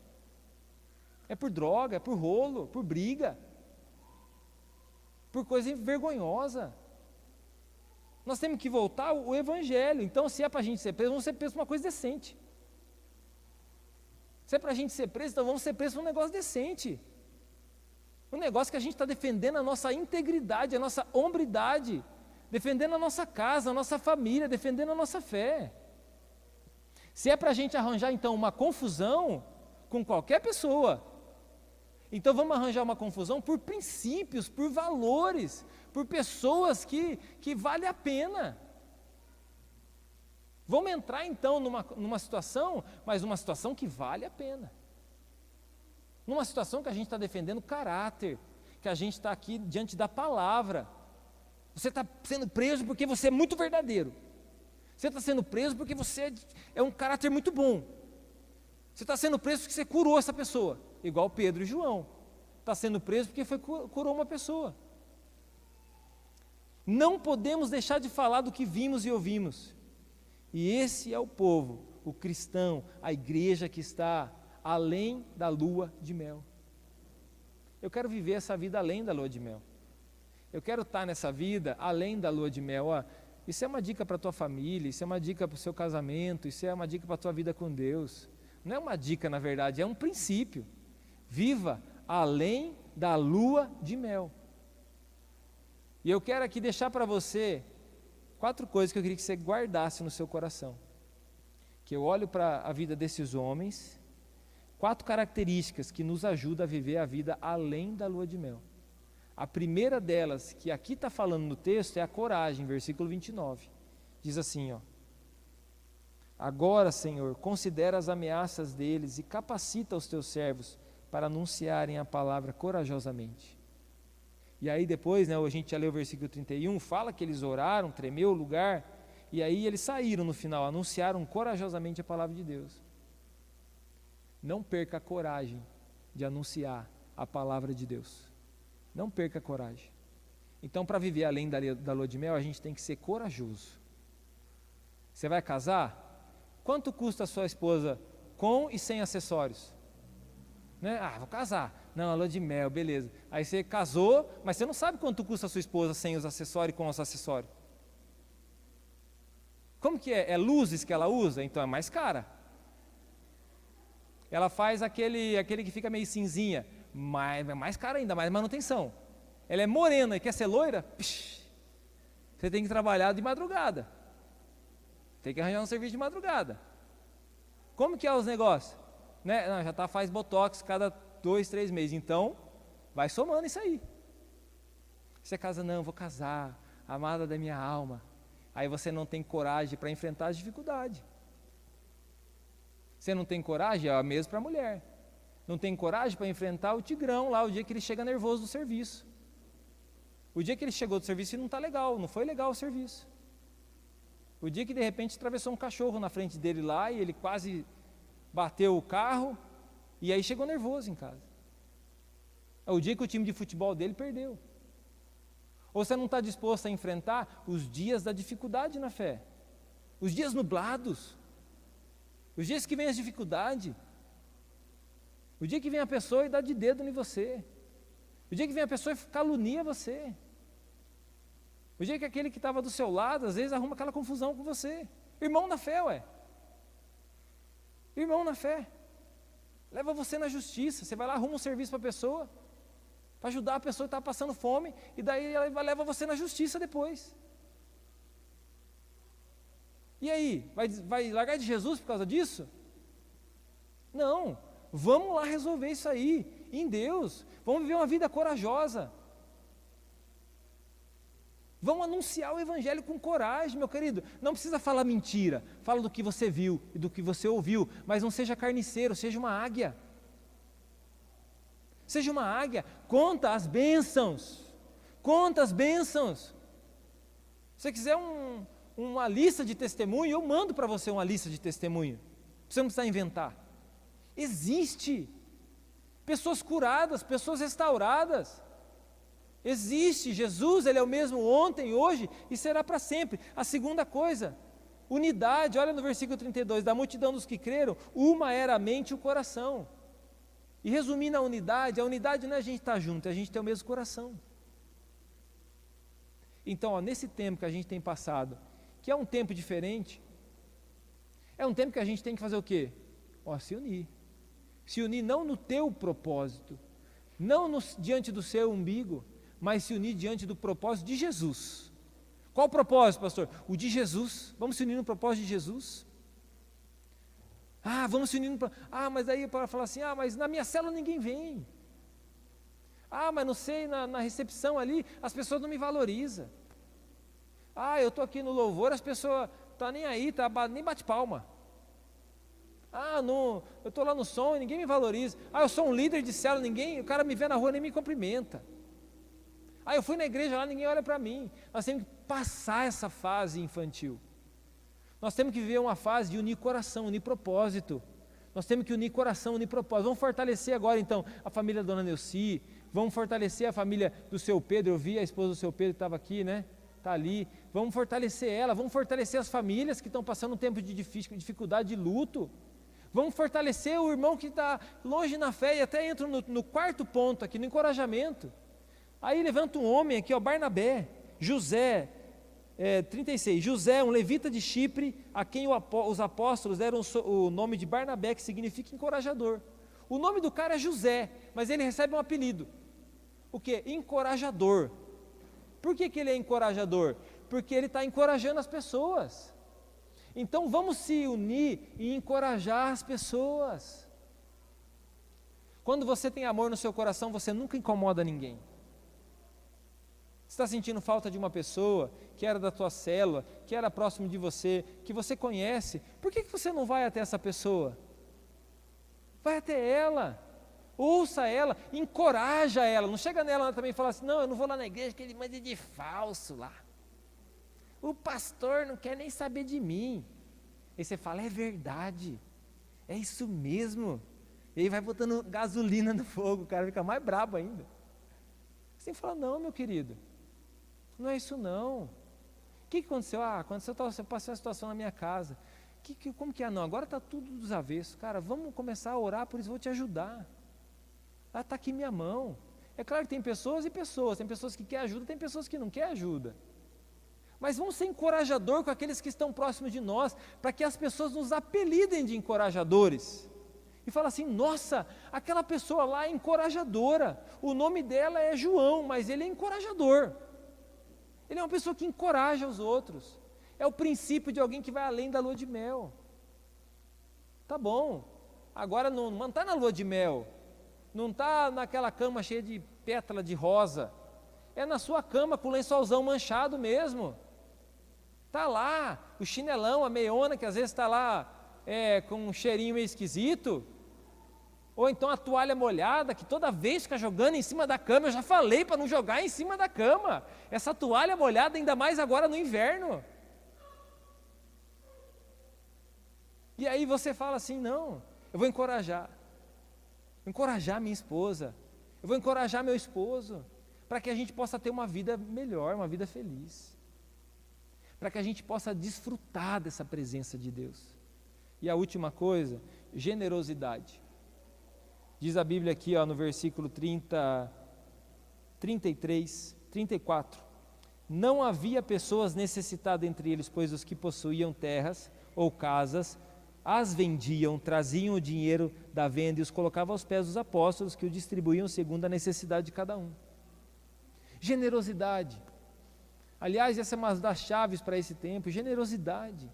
É por droga, é por rolo, por briga. Por coisa vergonhosa. Nós temos que voltar ao evangelho. Então, se é para a gente ser preso, vamos ser presos por uma coisa decente. Se é para a gente ser preso, então vamos ser presos por um negócio decente. Um negócio que a gente está defendendo a nossa integridade, a nossa hombridade, defendendo a nossa casa, a nossa família, defendendo a nossa fé. Se é para a gente arranjar, então, uma confusão com qualquer pessoa, Então vamos arranjar uma confusão por princípios, por valores, por pessoas que vale a pena. Vamos entrar então numa situação, mas uma situação que vale a pena. Numa situação que a gente está defendendo caráter, que a gente está aqui diante da palavra. Você está sendo preso porque você é muito verdadeiro. Você está sendo preso porque você é um caráter muito bom. Você está sendo preso porque você curou essa pessoa, igual Pedro e João. Está sendo preso porque curou uma pessoa. Não podemos deixar de falar do que vimos e ouvimos. E esse é o povo, o cristão, a igreja que está além da lua de mel. Eu quero viver essa vida além da lua de mel. Eu quero estar nessa vida além da lua de mel. Isso é uma dica para a tua família, isso é uma dica para o seu casamento, isso é uma dica para a tua vida com Deus. Não é uma dica, na verdade, é um princípio. Viva além da lua de mel. E eu quero aqui deixar para você 4 coisas que eu queria que você guardasse no seu coração. Que eu olho para a vida desses homens, 4 características que nos ajudam a viver a vida além da lua de mel. A primeira delas, que aqui está falando no texto, é a coragem, versículo 29. Diz assim, agora, Senhor, considera as ameaças deles e capacita os teus servos para anunciarem a palavra corajosamente. E aí depois, a gente já leu o versículo 31, fala que eles oraram, tremeu o lugar, e aí eles saíram no final, anunciaram corajosamente a palavra de Deus. Não perca a coragem de anunciar a palavra de Deus. Não perca a coragem. Então, para viver além da lua de mel, a gente tem que ser corajoso. Você vai casar? Quanto custa a sua esposa com e sem acessórios? Vou casar. Não, a lua de mel, beleza. Aí você casou, mas você não sabe quanto custa a sua esposa sem os acessórios e com os acessórios. Como que é? É luzes que ela usa? Então é mais cara. Ela faz aquele que fica meio cinzinha, mas é mais caro ainda, mais manutenção. Ela é morena e quer ser loira? Você tem que trabalhar de madrugada. Tem que arranjar um serviço de madrugada. Como que é os negócios? Não, já faz botox cada 2, 3 meses, então vai somando isso aí. Você casa, não, vou casar, amada da minha alma. Aí você não tem coragem para enfrentar as dificuldades. Você não tem coragem, é a mesma para a mulher. Não tem coragem para enfrentar o tigrão lá, o dia que ele chega nervoso do serviço. O dia que ele chegou do serviço e não está legal, não foi legal o serviço. O dia que de repente atravessou um cachorro na frente dele lá e ele quase bateu o carro e aí chegou nervoso em casa. É o dia que o time de futebol dele perdeu. Ou você não está disposto a enfrentar os dias da dificuldade na fé, os dias nublados, os dias que vem as dificuldades, o dia que vem a pessoa e dá de dedo em você, o dia que vem a pessoa e calunia você, o dia que aquele que estava do seu lado às vezes arruma aquela confusão com você. Irmão na fé, irmão na fé, leva você na justiça. Você vai lá, arruma um serviço para a pessoa, para ajudar a pessoa que está passando fome, e daí ela leva você na justiça depois. E aí, vai largar de Jesus por causa disso? Não, vamos lá resolver isso aí, em Deus. Vamos viver uma vida corajosa. Vamos anunciar o evangelho com coragem, meu querido. Não precisa falar mentira, fala do que você viu e do que você ouviu, mas não seja carniceiro, seja uma águia. Seja uma águia, conta as bênçãos. Se você quiser uma lista de testemunho, eu mando para você uma lista de testemunho. Você não precisa inventar. Existe pessoas curadas, pessoas restauradas. Existe, Jesus, Ele é o mesmo ontem, hoje e será para sempre. A segunda coisa, unidade, olha no versículo 32, da multidão dos que creram, uma era a mente e o coração. E resumindo a unidade não é a gente estar junto, é a gente ter o mesmo coração. Então, nesse tempo que a gente tem passado, que é um tempo diferente, é um tempo que a gente tem que fazer o quê? Se unir. Se unir não no teu propósito, não diante do seu umbigo, mas se unir diante do propósito de Jesus. Qual o propósito, pastor? O de Jesus. Vamos se unir no propósito de Jesus? Vamos se unir no propósito. Mas aí para falar assim, mas na minha célula ninguém vem. Mas não sei, na recepção ali, as pessoas não me valorizam. Eu estou aqui no louvor, as pessoas estão nem aí, nem bate palma. Não, eu estou lá no som e ninguém me valoriza. Eu sou um líder de célula, o cara me vê na rua nem me cumprimenta. Eu fui na igreja lá, ninguém olha para mim. Nós temos que passar essa fase infantil. Nós temos que viver uma fase de unir coração, unir propósito. Nós temos que unir coração, unir propósito. Vamos fortalecer agora então a família da Dona Neuci, vamos fortalecer a família do seu Pedro. Eu vi a esposa do seu Pedro que estava aqui, né? Está ali. Vamos fortalecer ela, vamos fortalecer as famílias que estão passando um tempo de dificuldade, de luto. Vamos fortalecer o irmão que está longe na fé, e até entro no quarto ponto aqui, no encorajamento. Aí levanta um homem aqui, Barnabé, José, 36, José, um levita de Chipre, a quem os apóstolos deram o nome de Barnabé, que significa encorajador. O nome do cara é José, mas ele recebe um apelido. O quê? Encorajador. Por que ele é encorajador? Porque ele está encorajando as pessoas. Então vamos se unir e encorajar as pessoas. Quando você tem amor no seu coração, você nunca incomoda ninguém. Você está sentindo falta de uma pessoa que era da tua célula, que era próximo de você, que você conhece, por que você não vai até essa pessoa? Vai até ela, ouça ela, encoraja ela, não chega nela também e fala assim, não, eu não vou lá na igreja, que ele manda de falso lá. O pastor não quer nem saber de mim. Aí você fala, é verdade, é isso mesmo. E aí vai botando gasolina no fogo, o cara fica mais brabo ainda. Você fala, não, meu querido, não é isso não. O que aconteceu? Aconteceu, eu passei uma situação na minha casa. Como que é? Não, agora está tudo dos avessos. Cara, vamos começar a orar, por isso vou te ajudar. Está aqui minha mão. É claro que tem pessoas e pessoas, tem pessoas que querem ajuda, tem pessoas que não querem ajuda. Mas vamos ser encorajador com aqueles que estão próximos de nós, para que as pessoas nos apelidem de encorajadores. E fala assim, nossa, aquela pessoa lá é encorajadora, o nome dela é João, mas ele é encorajador. Ele é uma pessoa que encoraja os outros. É o princípio de alguém que vai além da lua de mel. Tá bom, agora não está na lua de mel, não está naquela cama cheia de pétala de rosa, é na sua cama com o lençolzão manchado mesmo. Está lá, o chinelão, a meiona que às vezes está lá com um cheirinho meio esquisito, ou então a toalha molhada, que toda vez fica jogando em cima da cama. Eu já falei para não jogar em cima da cama, essa toalha molhada, ainda mais agora no inverno. E aí você fala assim, não, eu vou encorajar minha esposa, eu vou encorajar meu esposo, para que a gente possa ter uma vida melhor, uma vida feliz, para que a gente possa desfrutar dessa presença de Deus. E a última coisa, generosidade. Diz a Bíblia aqui no versículo 34, não havia pessoas necessitadas entre eles, pois os que possuíam terras ou casas, as vendiam, traziam o dinheiro da venda e os colocavam aos pés dos apóstolos, que o distribuíam segundo a necessidade de cada um. Generosidade. Aliás, essa é uma das chaves para esse tempo, generosidade.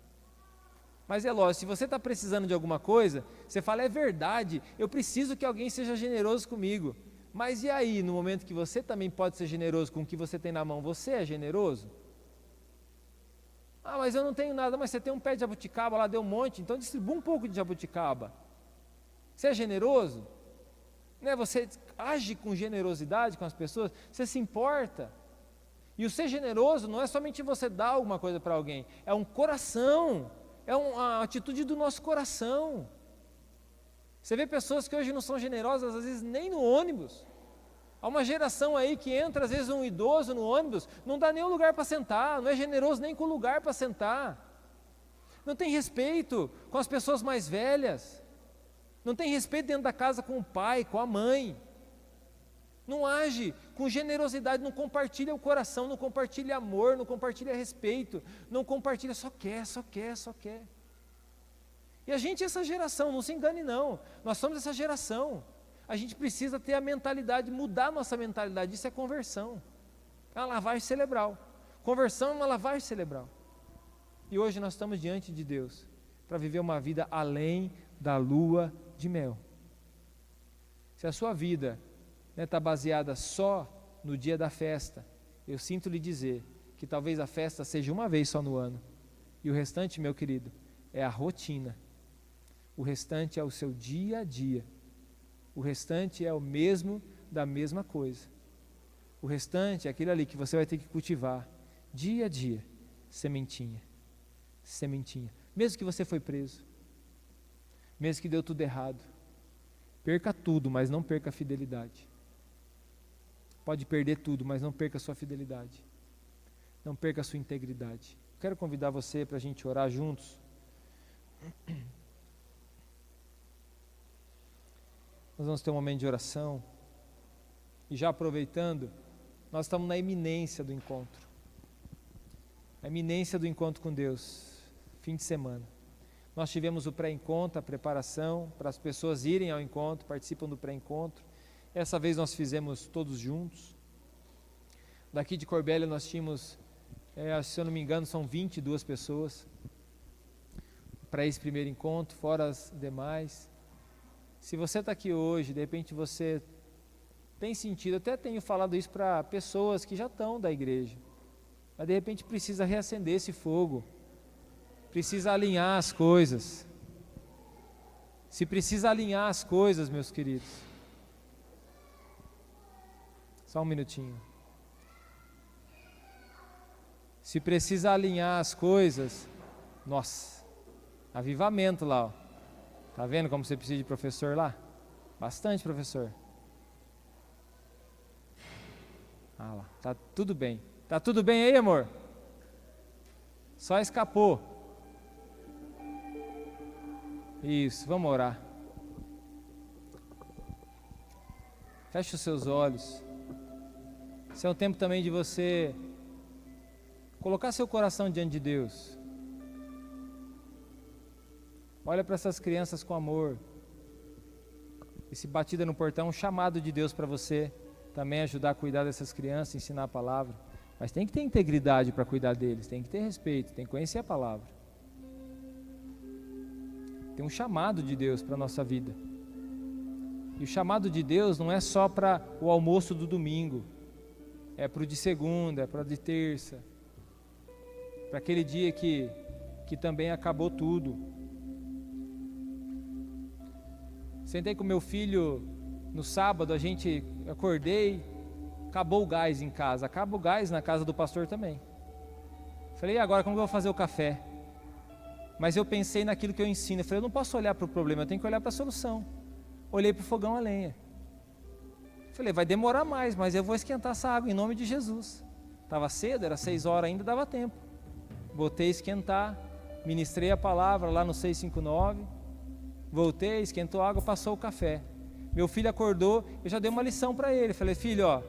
Mas é lógico, se você está precisando de alguma coisa, você fala, é verdade, eu preciso que alguém seja generoso comigo. Mas e aí, no momento que você também pode ser generoso com o que você tem na mão, você é generoso? Mas eu não tenho nada, mas você tem um pé de jabuticaba lá, deu um monte, então distribua um pouco de jabuticaba. Você é generoso? Né? Você age com generosidade com as pessoas, você se importa. E o ser generoso não é somente você dar alguma coisa para alguém, é um coração. É uma atitude do nosso coração. Você vê pessoas que hoje não são generosas, às vezes nem no ônibus. Há uma geração aí que entra, às vezes um idoso no ônibus, não dá nem um lugar para sentar, não é generoso nem com lugar para sentar. Não tem respeito com as pessoas mais velhas. Não tem respeito dentro da casa com o pai, com a mãe. Não age com generosidade, não compartilha o coração, não compartilha amor, não compartilha respeito, não compartilha, só quer. E a gente é essa geração, não se engane não, nós somos essa geração. A gente precisa ter a mentalidade, mudar a nossa mentalidade, isso é conversão, é uma lavagem cerebral. Conversão é uma lavagem cerebral. E hoje nós estamos diante de Deus, para viver uma vida além da lua de mel. Se a sua vida não está baseada só no dia da festa. Eu sinto lhe dizer que talvez a festa seja uma vez só no ano. E o restante, meu querido, é a rotina. O restante é o seu dia a dia. O restante é o mesmo da mesma coisa. O restante é aquilo ali que você vai ter que cultivar dia a dia, sementinha, sementinha. Mesmo que você foi preso, mesmo que deu tudo errado, perca tudo, mas não perca a fidelidade. Pode perder tudo, mas não perca a sua fidelidade. Não perca a sua integridade. Quero convidar você para a gente orar juntos. Nós vamos ter um momento de oração. E já aproveitando, nós estamos na iminência do encontro. A iminência do encontro com Deus, fim de semana. Nós tivemos o pré-encontro, a preparação, para as pessoas irem ao encontro, participam do pré-encontro. Essa vez nós fizemos todos juntos. Daqui de Corbélia nós tínhamos, se eu não me engano, são 22 pessoas para esse primeiro encontro, fora as demais. Se você está aqui hoje, de repente você tem sentido, até tenho falado isso para pessoas que já estão da igreja, mas de repente precisa reacender esse fogo, precisa alinhar as coisas. Se precisa alinhar as coisas, meus queridos, só um minutinho. Se precisa alinhar as coisas, nossa, avivamento lá, ó. Tá vendo como você precisa de professor lá? Bastante professor. Ah lá, tá tudo bem. Tá tudo bem aí, amor? Só escapou. Isso, vamos orar. Feche os seus olhos. Esse é um tempo também de você colocar seu coração diante de Deus. Olha para essas crianças com amor. Esse batida no portão, um chamado de Deus para você também ajudar a cuidar dessas crianças, ensinar a palavra. Mas tem que ter integridade para cuidar deles, tem que ter respeito, tem que conhecer a palavra. Tem um chamado de Deus para a nossa vida. E o chamado de Deus não é só para o almoço do domingo, é para o de segunda, é para o de terça, para aquele dia que também acabou tudo. Sentei com meu filho no sábado, acordei, acabou o gás em casa, acaba o gás na casa do pastor também. Falei, e agora como eu vou fazer o café? Mas eu pensei naquilo que eu ensino, eu falei, eu não posso olhar para o problema, eu tenho que olhar para a solução. Olhei para o fogão a lenha. Falei, vai demorar mais, mas eu vou esquentar essa água em nome de Jesus. Estava cedo, era 6 horas ainda, dava tempo. Botei a esquentar, ministrei a palavra lá no 659, voltei, esquentou a água, passou o café. Meu filho acordou, eu já dei uma lição para ele. Falei, filho, ó,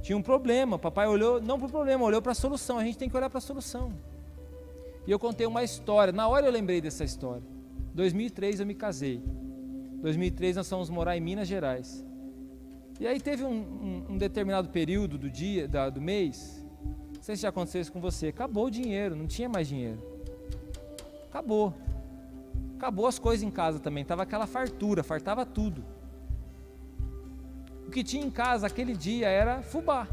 tinha um problema. Papai olhou, não para o problema, olhou para a solução. A gente tem que olhar para a solução. E eu contei uma história. Na hora eu lembrei dessa história. 2003 eu me casei. 2003 nós fomos morar em Minas Gerais. E aí teve um determinado período do mês. Não sei se já aconteceu isso com você. Acabou o dinheiro, não tinha mais dinheiro. Acabou as coisas em casa também. Tava aquela fartura, fartava tudo. O que tinha em casa aquele dia era fubá.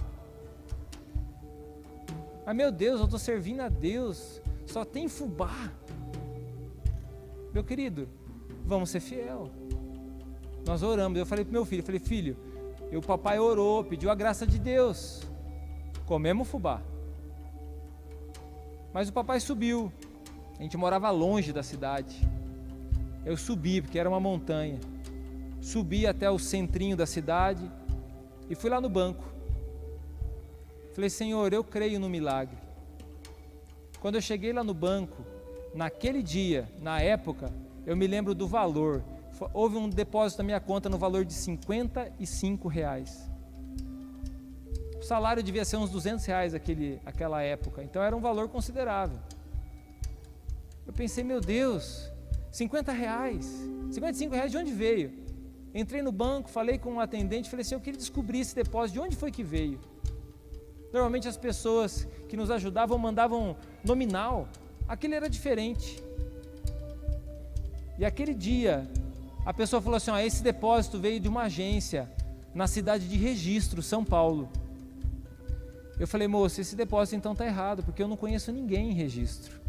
Mas meu Deus, eu estou servindo a Deus, só tem fubá. Meu querido, vamos ser fiel. Nós oramos, eu falei para meu filho, filho, o papai orou, pediu a graça de Deus, comemos fubá. Mas o papai subiu, a gente morava longe da cidade. Eu subi, porque era uma montanha. Subi até o centrinho da cidade e fui lá no banco. Falei, Senhor, eu creio no milagre. Quando eu cheguei lá no banco, naquele dia, na época, eu me lembro do valor. Houve um depósito na minha conta no valor de R$55. O salário devia ser uns R$200 aquela época, então era um valor considerável. Eu pensei, meu Deus, R$50, R$55 de onde veio? Entrei no banco, falei com um atendente, falei assim, eu queria descobrir esse depósito, de onde foi que veio? Normalmente as pessoas que nos ajudavam mandavam nominal, aquele era diferente. E aquele dia, a pessoa falou assim, esse depósito veio de uma agência na cidade de Registro, São Paulo. Eu falei: moço, esse depósito então está errado, porque eu não conheço ninguém em Registro.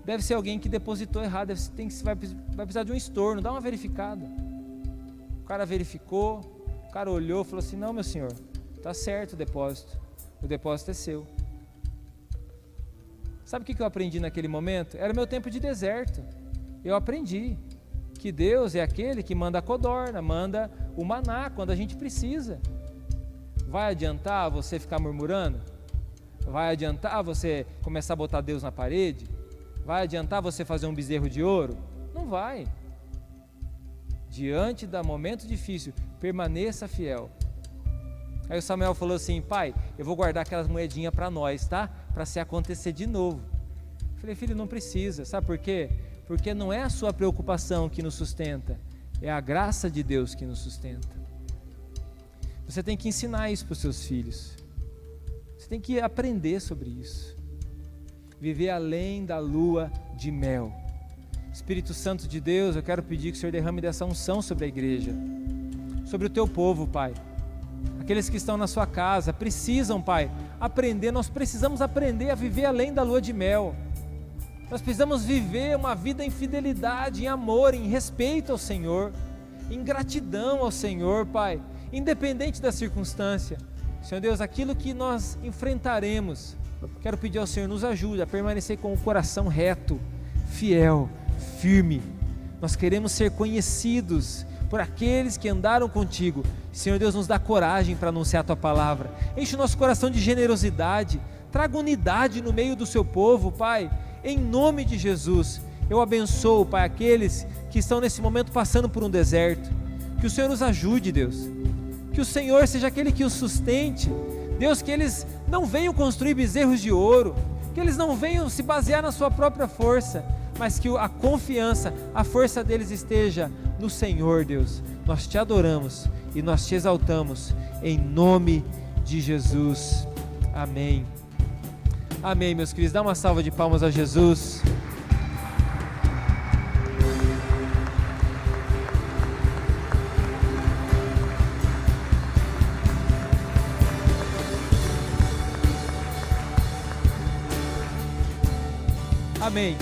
Deve ser alguém que depositou errado, vai precisar de um estorno, dá uma verificada. O cara verificou, o cara olhou e falou assim: não, meu senhor, está certo o depósito é seu. Sabe o que eu aprendi naquele momento? Era meu tempo de deserto. Eu aprendi que Deus é aquele que manda a codorna, manda o maná quando a gente precisa. Vai adiantar você ficar murmurando? Vai adiantar você começar a botar Deus na parede? Vai adiantar você fazer um bezerro de ouro? Não vai. Diante do momento difícil, permaneça fiel. Aí o Samuel falou assim: pai, eu vou guardar aquelas moedinhas para nós, tá? Para se acontecer de novo. Eu falei: filho, não precisa. Sabe por quê? Porque não é a sua preocupação que nos sustenta, é a graça de Deus que nos sustenta. Você tem que ensinar isso para os seus filhos. Você tem que aprender sobre isso. Viver além da lua de mel. Espírito Santo de Deus, eu quero pedir que o Senhor derrame dessa unção sobre a igreja, sobre o teu povo, Pai. Aqueles que estão na sua casa precisam, Pai, aprender. Nós precisamos aprender a viver além da lua de mel. Nós precisamos viver uma vida em fidelidade, em amor, em respeito ao Senhor, em gratidão ao Senhor, Pai, independente da circunstância. Senhor Deus, aquilo que nós enfrentaremos, quero pedir ao Senhor, nos ajude a permanecer com o coração reto, fiel, firme. Nós queremos ser conhecidos por aqueles que andaram contigo. Senhor Deus, nos dá coragem para anunciar a tua palavra. Enche o nosso coração de generosidade, traga unidade no meio do seu povo, Pai, em nome de Jesus. Eu abençoo, Pai, aqueles que estão nesse momento passando por um deserto. Que o Senhor nos ajude, Deus. Que o Senhor seja aquele que os sustente. Deus, que eles não venham construir bezerros de ouro, que eles não venham se basear na sua própria força, mas que a confiança, a força deles esteja no Senhor, Deus. Nós te adoramos e nós te exaltamos, em nome de Jesus. Amém. Amém, meus queridos. Dá uma salva de palmas a Jesus. Amém.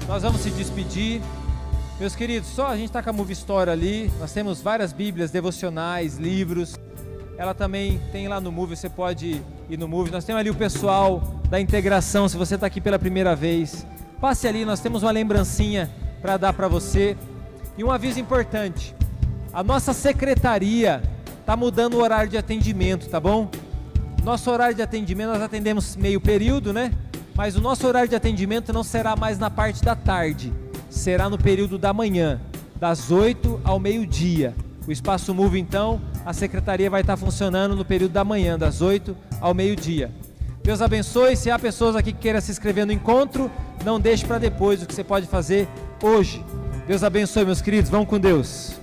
Nós vamos se despedir. Meus queridos, só a gente está com a Move Store ali. Nós temos várias bíblias, devocionais, livros. Ela também tem lá no Move, você pode ir no Move. Nós temos ali o pessoal da integração, se você está aqui pela primeira vez. Passe ali, nós temos uma lembrancinha para dar para você. E um aviso importante. A nossa secretaria está mudando o horário de atendimento, tá bom? Nosso horário de atendimento, nós atendemos meio período, né? Mas o nosso horário de atendimento não será mais na parte da tarde, será no período da manhã, das 8 ao meio-dia. O Espaço Move, então, a secretaria vai estar funcionando no período da manhã, das 8 ao meio-dia. Deus abençoe. Se há pessoas aqui que queiram se inscrever no encontro, não deixe para depois o que você pode fazer hoje. Deus abençoe, meus queridos. Vão com Deus.